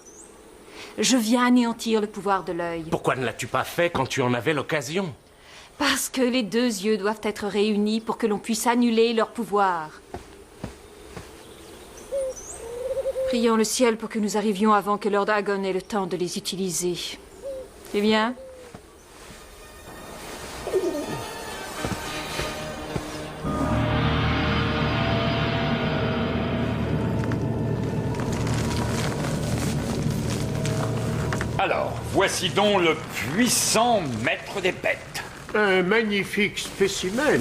Je viens anéantir le pouvoir de l'œil. Pourquoi ne l'as-tu pas fait quand tu en avais l'occasion? Parce que les deux yeux doivent être réunis pour que l'on puisse annuler leur pouvoir. Prions le ciel pour que nous arrivions avant que Lord Agon ait le temps de les utiliser. C'est bien? Alors, voici donc le puissant maître des bêtes. Un magnifique spécimen.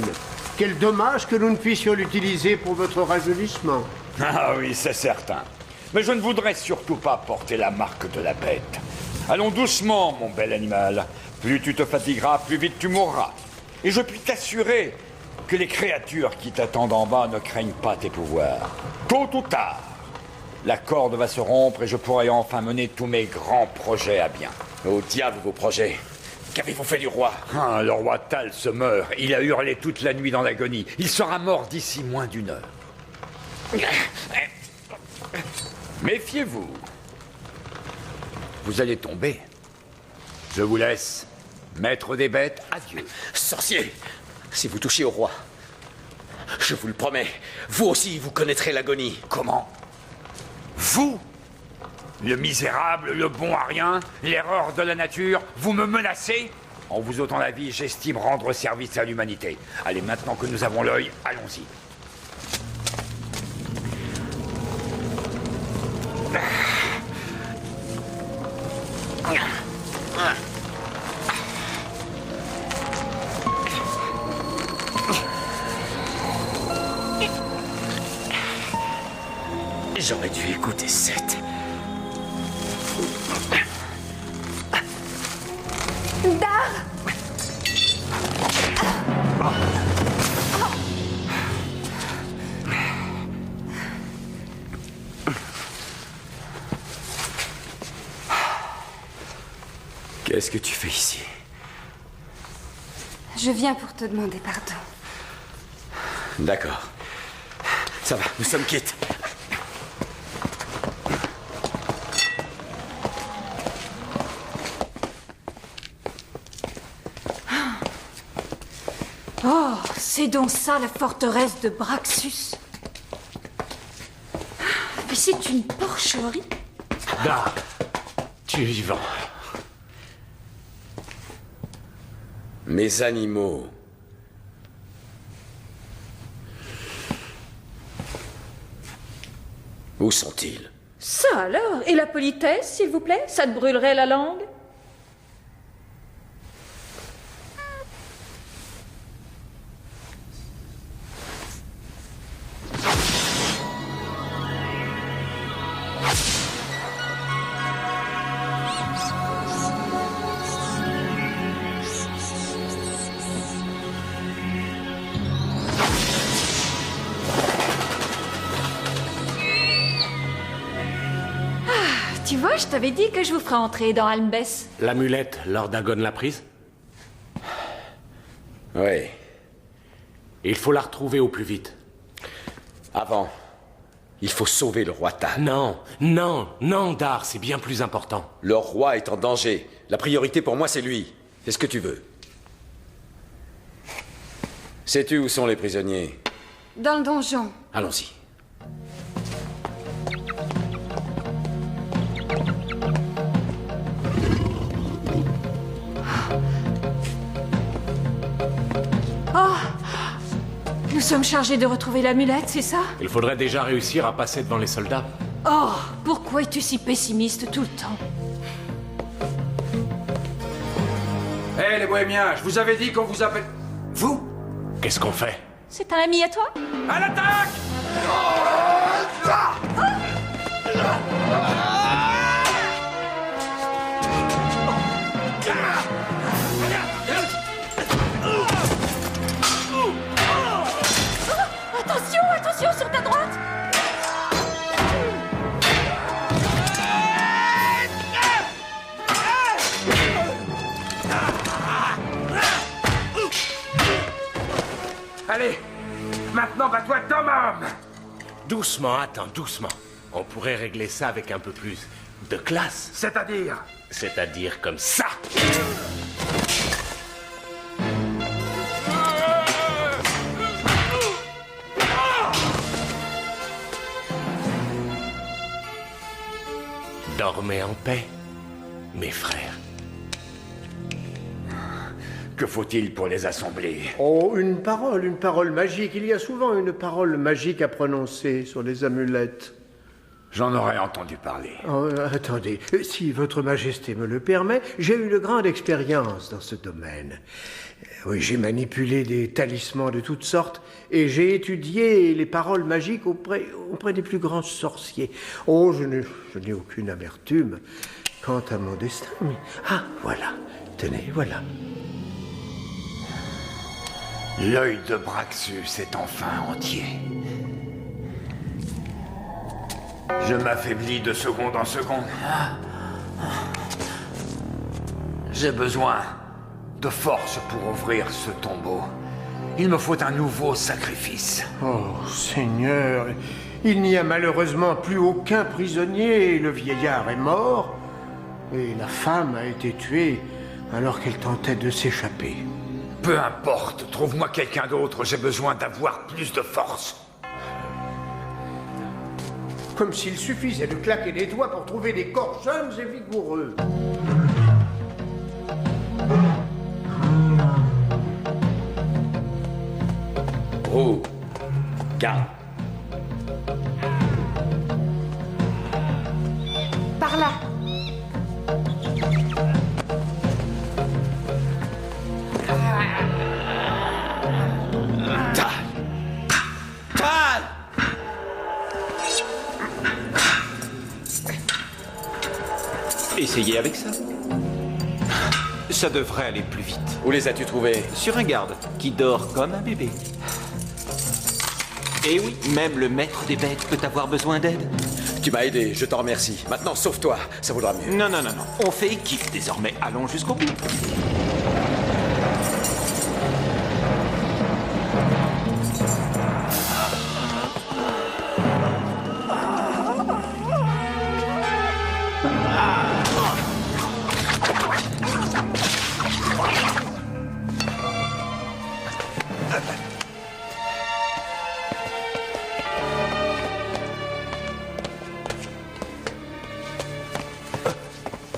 Quel dommage que nous ne puissions l'utiliser pour votre rajeunissement. Ah oui, c'est certain. Mais je ne voudrais surtout pas porter la marque de la bête. Allons doucement, mon bel animal. Plus tu te fatigueras, plus vite tu mourras. Et je puis t'assurer que les créatures qui t'attendent en bas ne craignent pas tes pouvoirs. Tôt ou tard, la corde va se rompre et je pourrai enfin mener tous mes grands projets à bien. Au diable, vos projets. Qu'avez-vous fait du roi? Ah, le roi Tal se meurt. Il a hurlé toute la nuit dans l'agonie. Il sera mort d'ici moins d'une heure. Méfiez-vous. Vous allez tomber. Je vous laisse. Maître des bêtes, adieu. Sorcier, si vous touchez au roi, je vous le promets, vous aussi vous connaîtrez l'agonie. Comment? Vous? Le misérable, le bon à rien, l'erreur de la nature, vous me menacez? En vous ôtant la vie, j'estime rendre service à l'humanité. Allez, maintenant que nous avons l'œil, allons-y. J'aurais dû écouter Seth. Dar! Qu'est-ce que tu fais ici? Je viens pour te demander pardon. D'accord. Ça va, nous sommes quittes. Oh, c'est donc ça la forteresse de Braxus. Mais c'est une porcherie. Dar, tu es vivant. Mes animaux. Où sont-ils? Ça alors? Et la politesse, s'il vous plaît? Ça te brûlerait la langue? Tu vois, je t'avais dit que je vous ferais entrer dans Almbès. L'amulette, Lord Dagon l'a prise? Oui. Il faut la retrouver au plus vite. Avant, il faut sauver le roi Tal. Non, non, non, Dar, c'est bien plus important. Le roi est en danger. La priorité pour moi, c'est lui. Fais ce que tu veux. Sais-tu où sont les prisonniers? Dans le donjon. Allons-y. Oh! Nous sommes chargés de retrouver l'amulette, c'est ça? Il faudrait déjà réussir à passer devant les soldats. Oh! Pourquoi es-tu si pessimiste tout le temps? Hé, les bohémiens, je vous avais dit qu'on vous appelle... Vous? Qu'est-ce qu'on fait? C'est un ami à toi? À l'attaque! Attention, attention sur ta droite! Allez, maintenant bats-toi comme homme. Doucement, attends, doucement. On pourrait régler ça avec un peu plus de classe. C'est-à-dire? C'est-à-dire comme ça. Dormez en paix, mes frères. Que faut-il pour les assembler? Oh, une parole magique. Il y a souvent une parole magique à prononcer sur les amulettes. J'en aurais entendu parler. Oh, attendez, si votre majesté me le permet, j'ai eu une grande expérience dans ce domaine. Oui, j'ai manipulé des talismans de toutes sortes et j'ai étudié les paroles magiques auprès des plus grands sorciers. Oh, je n'ai aucune amertume quant à mon destin. Mais... Ah, voilà. Tenez, voilà. L'œil de Braxus est enfin entier. Je m'affaiblis de seconde en seconde. J'ai besoin de force pour ouvrir ce tombeau. Il me faut un nouveau sacrifice. Oh, Seigneur, il n'y a malheureusement plus aucun prisonnier. Le vieillard est mort et la femme a été tuée alors qu'elle tentait de s'échapper. Peu importe, trouve-moi quelqu'un d'autre, j'ai besoin d'avoir plus de force. Comme s'il suffisait de claquer des doigts pour trouver des corps jeunes et vigoureux. Oh, garde. Par là. Essayez avec ça. Ça devrait aller plus vite. Où les as-tu trouvés? Sur un garde qui dort comme un bébé. Et oui, même le maître des bêtes peut avoir besoin d'aide. Tu m'as aidé, je t'en remercie. Maintenant, sauve-toi, ça vaudra mieux. Non. On fait équipe désormais. Allons jusqu'au bout.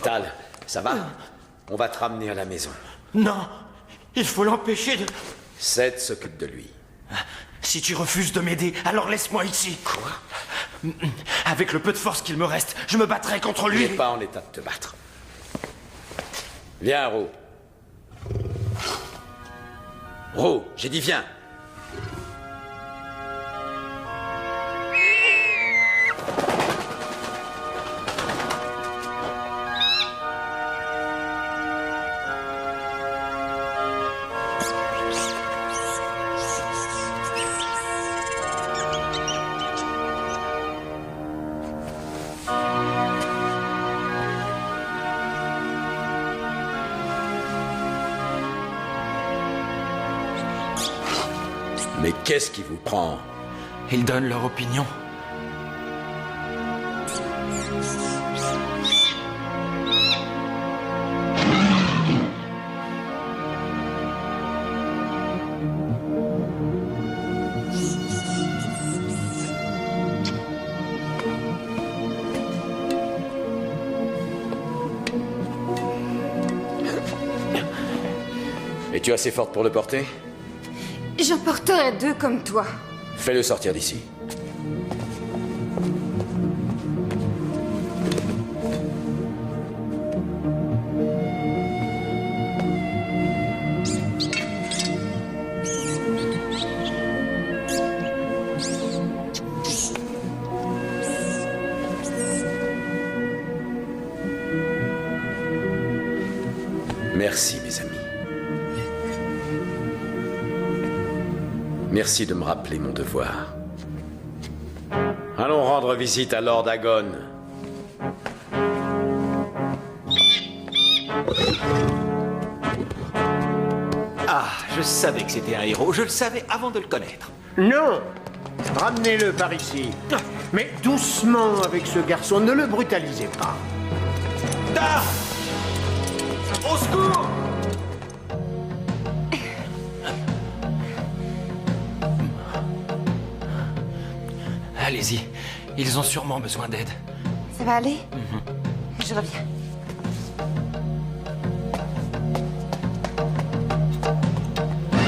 Tal, ça va? On va te ramener à la maison. Non, il faut l'empêcher de... Seth s'occupe de lui. Si tu refuses de m'aider, alors laisse-moi ici. Quoi? Avec le peu de force qu'il me reste, je me battrai contre Tu lui. n'es pas en état de te battre. Viens, Ro. Ro, j'ai dit viens. Mais qu'est-ce qui vous prend? Ils donnent leur opinion. Es-tu assez forte pour le porter? J'en porterai 2 comme toi. Fais-le sortir d'ici. Merci, mes amis. Merci de me rappeler mon devoir. Allons rendre visite à Lord Agon. Ah, je savais que c'était un héros. Je le savais avant de le connaître. Non! Ramenez-le par ici. Mais doucement avec ce garçon, ne le brutalisez pas. Ah! Au secours! Allez-y, ils ont sûrement besoin d'aide. Ça va aller? Je reviens.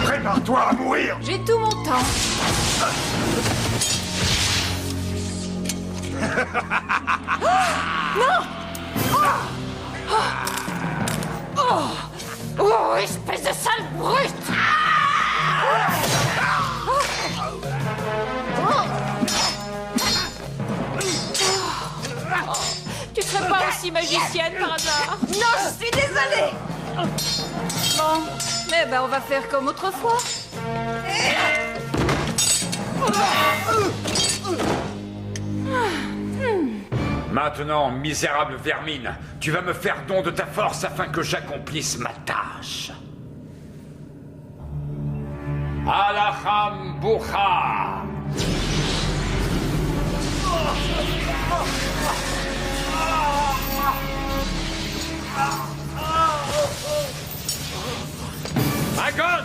Prépare-toi à mourir! J'ai tout mon temps. Non! Oh, espèce de sale brute! Tu serais pas aussi magicienne par hasard? Non, je suis désolée! Bon, mais ben on va faire comme autrefois. Maintenant, misérable vermine, tu vas me faire don de ta force afin que j'accomplisse ma tâche. Alaham Boucha! Agon!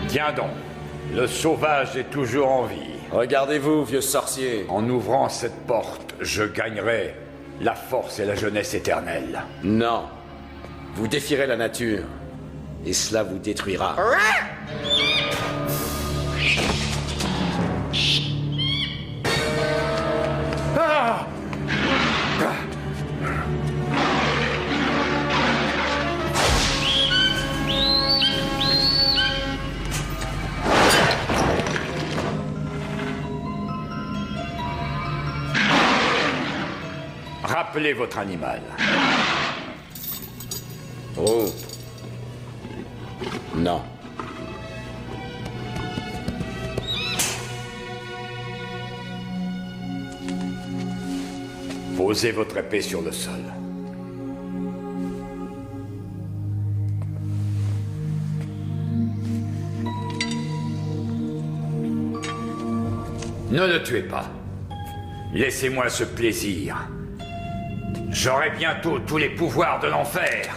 Tiens donc, le sauvage est toujours en vie. Regardez-vous, vieux sorcier. En ouvrant cette porte, je gagnerai la force et la jeunesse éternelle. Non. Vous défierez la nature. Et cela vous détruira. Ah! Rappelez votre animal. Oh. Non. Posez votre épée sur le sol. Ne le tuez pas. Laissez-moi ce plaisir. J'aurai bientôt tous les pouvoirs de l'enfer.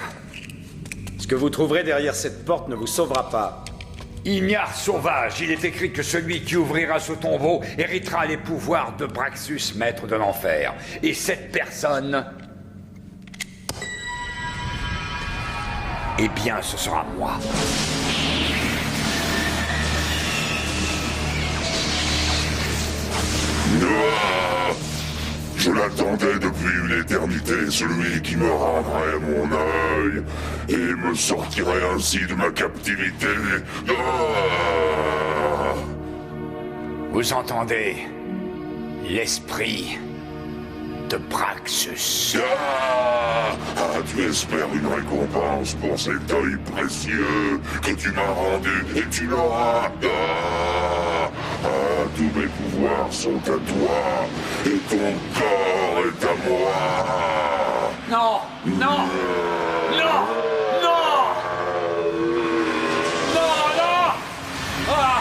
Ce que vous trouverez derrière cette porte ne vous sauvera pas. Ignare sauvage, il est écrit que celui qui ouvrira ce tombeau héritera les pouvoirs de Braxus, maître de l'enfer. Et cette personne... eh bien, ce sera moi. Je l'attendais depuis une éternité, celui qui me rendrait mon œil et me sortirait ainsi de ma captivité. Vous entendez? L'esprit de Braxus. Tu espères une récompense pour cet œil précieux que tu m'as rendu et tu l'auras. Tous mes pouvoirs sont à toi et ton corps est à moi. Non, non, non, non, non, non. Ah.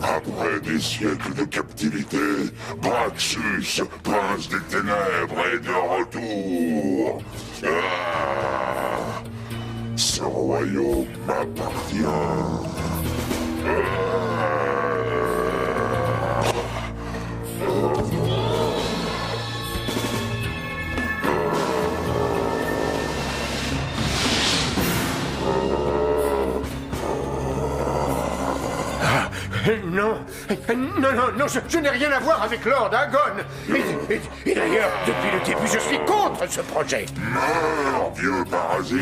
Après des siècles de captivité, Braxus, prince des ténèbres, est de retour. Ce royaume m'appartient. Non, non, je n'ai rien à voir avec Lord Agon. Et d'ailleurs, depuis le début, je suis contre ce projet. Meurs, vieux parasite.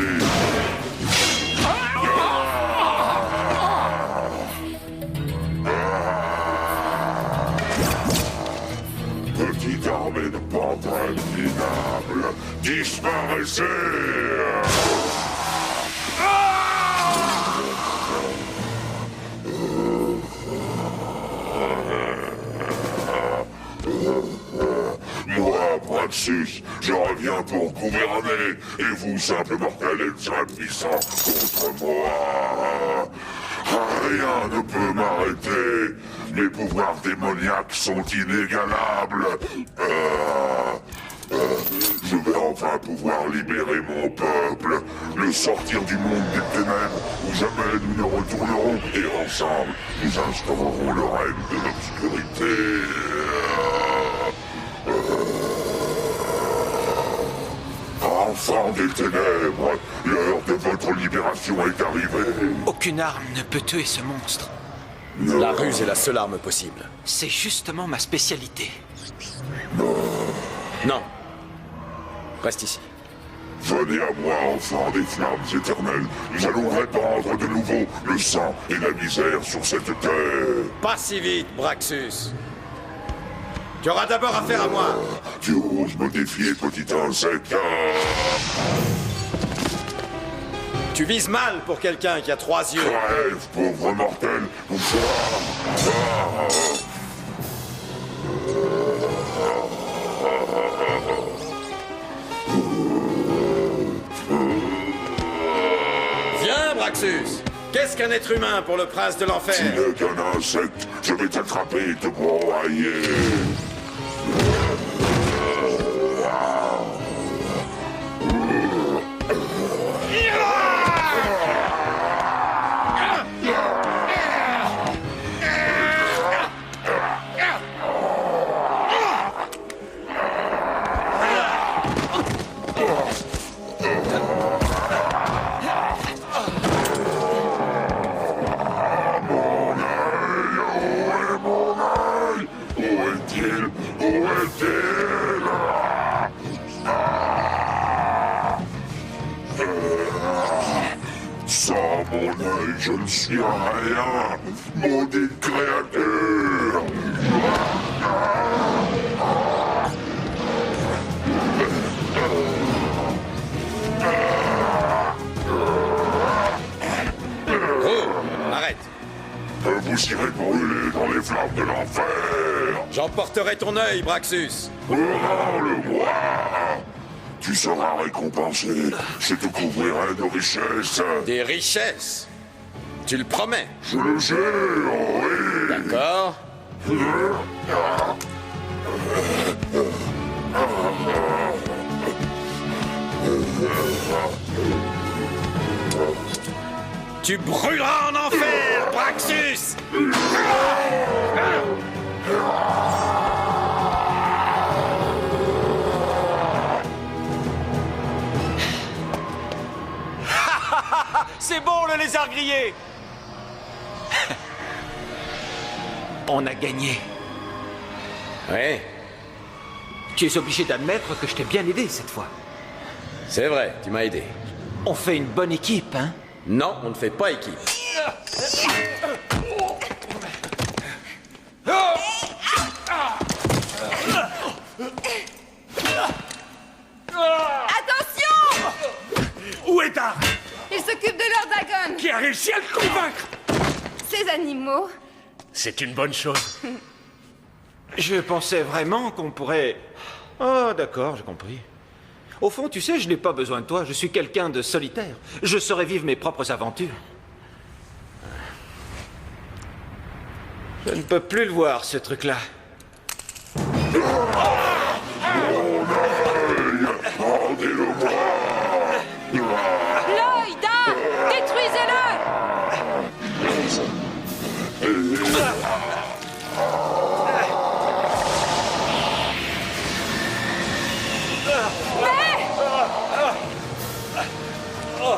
Petite armée de pantins minables, disparaissez. Moi, Braxus, je reviens pour gouverner, et vous, simples mortels, êtes impuissants contre moi. Rien ne peut m'arrêter. Mes pouvoirs démoniaques sont inégalables. Je vais enfin pouvoir libérer mon peuple, le sortir du monde des ténèbres où jamais nous ne retournerons, et ensemble, nous instaurerons le règne de l'obscurité. Enfants des ténèbres, l'heure de votre libération est arrivée. Aucune arme ne peut tuer ce monstre. Non. La ruse est la seule arme possible. C'est justement ma spécialité. Non. Reste ici. Venez à moi, enfants des flammes éternelles. Nous allons répandre de nouveau le sang et la misère sur cette terre. Pas si vite, Braxus. Tu auras d'abord affaire à moi. Tu oses me défier, petit insecte. Tu vises mal pour quelqu'un qui a 3 yeux. Crève, pauvre mortel. Viens, Braxus. Qu'est-ce qu'un être humain pour le prince de l'enfer? Tu n'es qu'un insecte. Je vais t'attraper et te broyer. Sans mon œil, je ne suis rien, maudite créature. Oh, arrête. Vous irez brûler dans les flammes de l'enfer. J'emporterai ton œil, Braxus. Rends-le-moi. Tu seras récompensé. Je te couvrirai de richesses. Des richesses? Tu le promets? Je le jure, oui. D'accord. Tu brûleras en enfer, Braxus! C'est bon, le lézard grillé! On a gagné. Oui. Tu es obligé d'admettre que je t'ai bien aidé cette fois. C'est vrai, tu m'as aidé. On fait une bonne équipe, hein? Non, on ne fait pas équipe. Attention! Où est Dar? Il s'occupe de Lord Dagon. Qui a réussi à le convaincre? Ces animaux. C'est une bonne chose. Je pensais vraiment qu'on pourrait... Oh, d'accord, j'ai compris. Au fond, tu sais, je n'ai pas besoin de toi. Je suis quelqu'un de solitaire. Je saurais vivre mes propres aventures. Je ne peux plus le voir, ce truc-là. Lloyd! Détruisez-le!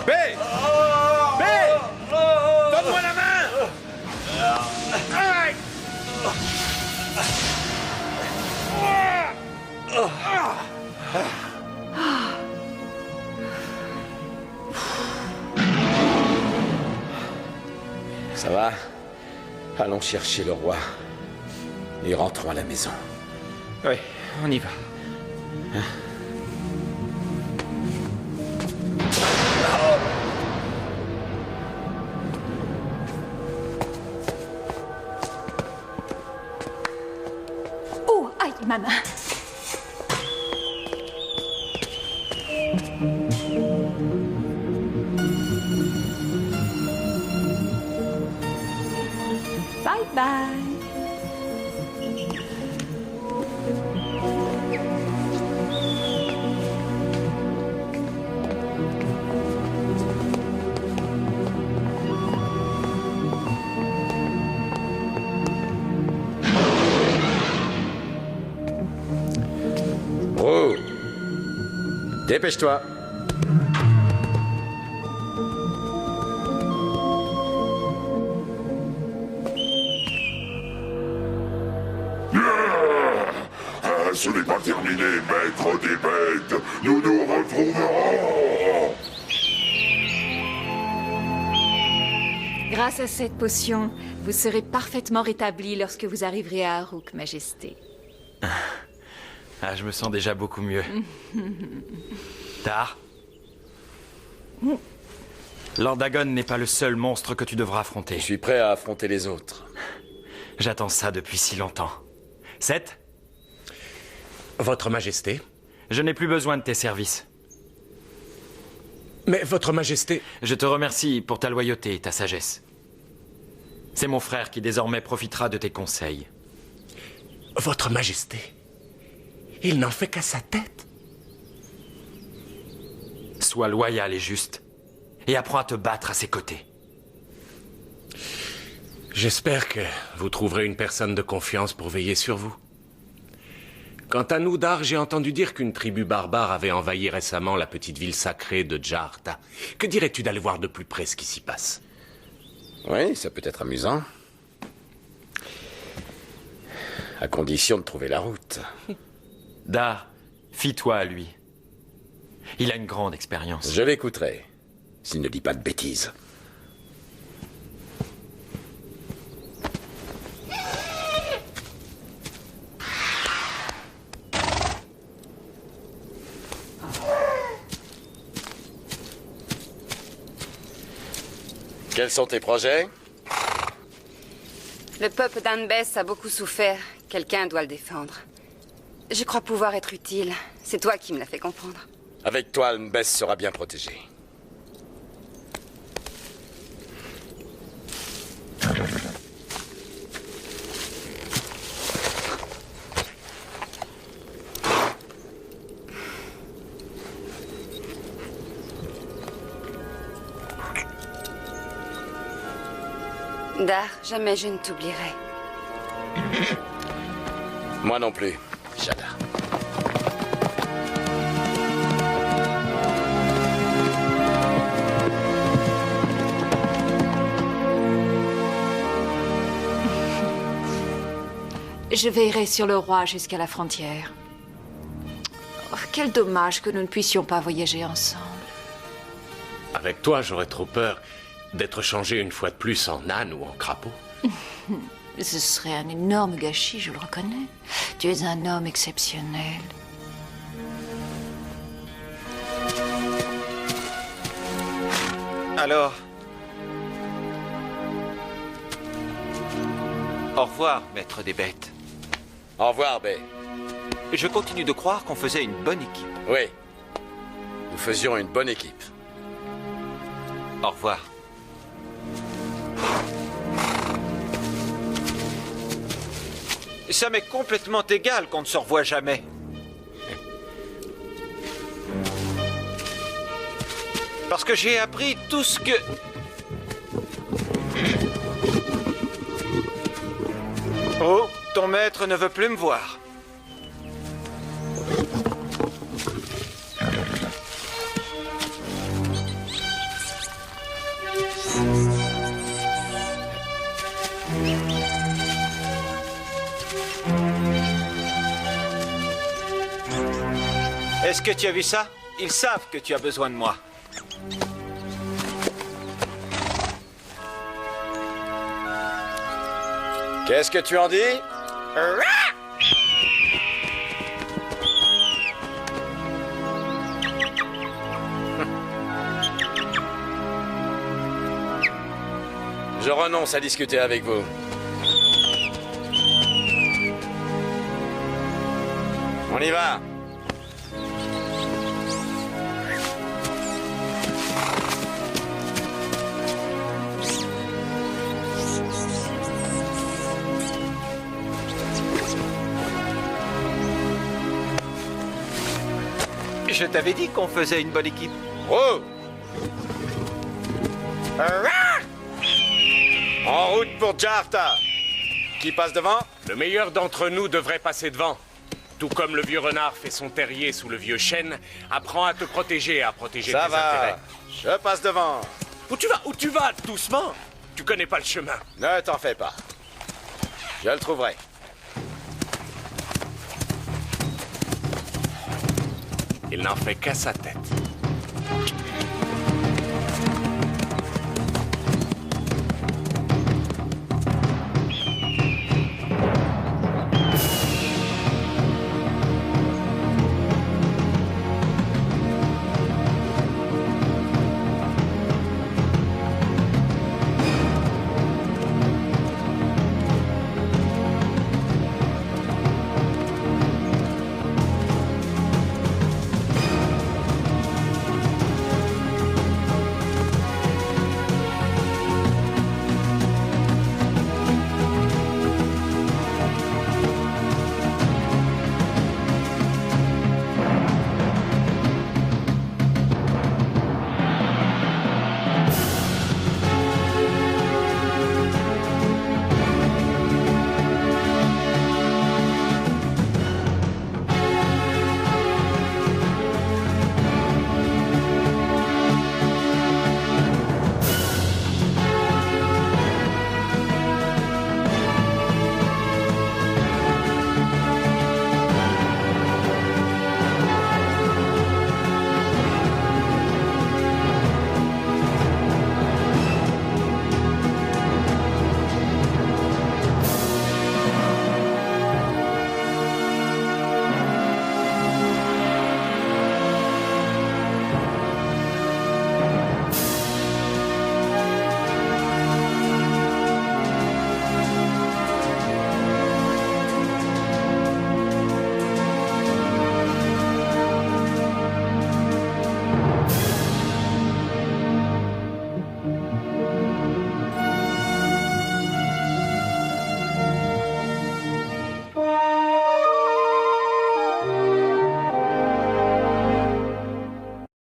B! B! Donne-moi la main! Aïe! Ça va? Allons chercher le roi. Et rentrons à la maison. Oui, on y va. Hein? Oh, aïe, ma main. Bye bye. Oh! Dépêche-toi. Ce n'est pas terminé, maître des bêtes. Nous nous retrouverons. Grâce à cette potion, vous serez parfaitement rétabli lorsque vous arriverez à Aruk, Majesté. Ah, je me sens déjà beaucoup mieux. Dar? Lord Dagon n'est pas le seul monstre que tu devras affronter. Je suis prêt à affronter les autres. J'attends ça depuis si longtemps. Seth? Votre Majesté? Je n'ai plus besoin de tes services. Mais Votre Majesté... Je te remercie pour ta loyauté et ta sagesse. C'est mon frère qui désormais profitera de tes conseils. Votre Majesté, il n'en fait qu'à sa tête. Sois loyal et juste, et apprends à te battre à ses côtés. J'espère que vous trouverez une personne de confiance pour veiller sur vous. Quant à nous, Dar, j'ai entendu dire qu'une tribu barbare avait envahi récemment la petite ville sacrée de Djarta. Que dirais-tu d'aller voir de plus près ce qui s'y passe? Oui, ça peut être amusant. À condition de trouver la route. Dar, fie-toi à lui. Il a une grande expérience. Je l'écouterai, s'il ne dit pas de bêtises. Quels sont tes projets? Le peuple d'Anbess a beaucoup souffert. Quelqu'un doit le défendre. Je crois pouvoir être utile. C'est toi qui me l'as fait comprendre. Avec toi, Anbess sera bien protégé. Dar, jamais je ne t'oublierai. Moi non plus, Jada. Je veillerai sur le roi jusqu'à la frontière. Oh, quel dommage que nous ne puissions pas voyager ensemble. Avec toi, j'aurais trop peur d'être changé une fois de plus en âne ou en crapaud. Ce serait un énorme gâchis, je le reconnais. Tu es un homme exceptionnel. Alors... Au revoir, maître des bêtes. Au revoir, Bay. Je continue de croire qu'on faisait une bonne équipe. Oui. Nous faisions une bonne équipe. Au revoir. Ça m'est complètement égal qu'on ne se revoie jamais. Parce que j'ai appris tout ce que... Oh, ton maître ne veut plus me voir. Est-ce que tu as vu ça? Ils savent que tu as besoin de moi. Qu'est-ce que tu en dis? Je renonce à discuter avec vous. On y va. Je t'avais dit qu'on faisait une bonne équipe. Oh! En route pour Jarta. Qui passe devant? Le meilleur d'entre nous devrait passer devant. Tout comme le vieux renard fait son terrier sous le vieux chêne, apprends à te protéger et à protéger tes intérêts. Je passe devant. Où tu vas? Doucement. Tu connais pas le chemin. Ne t'en fais pas. Je le trouverai. Il n'en fait qu'à sa tête.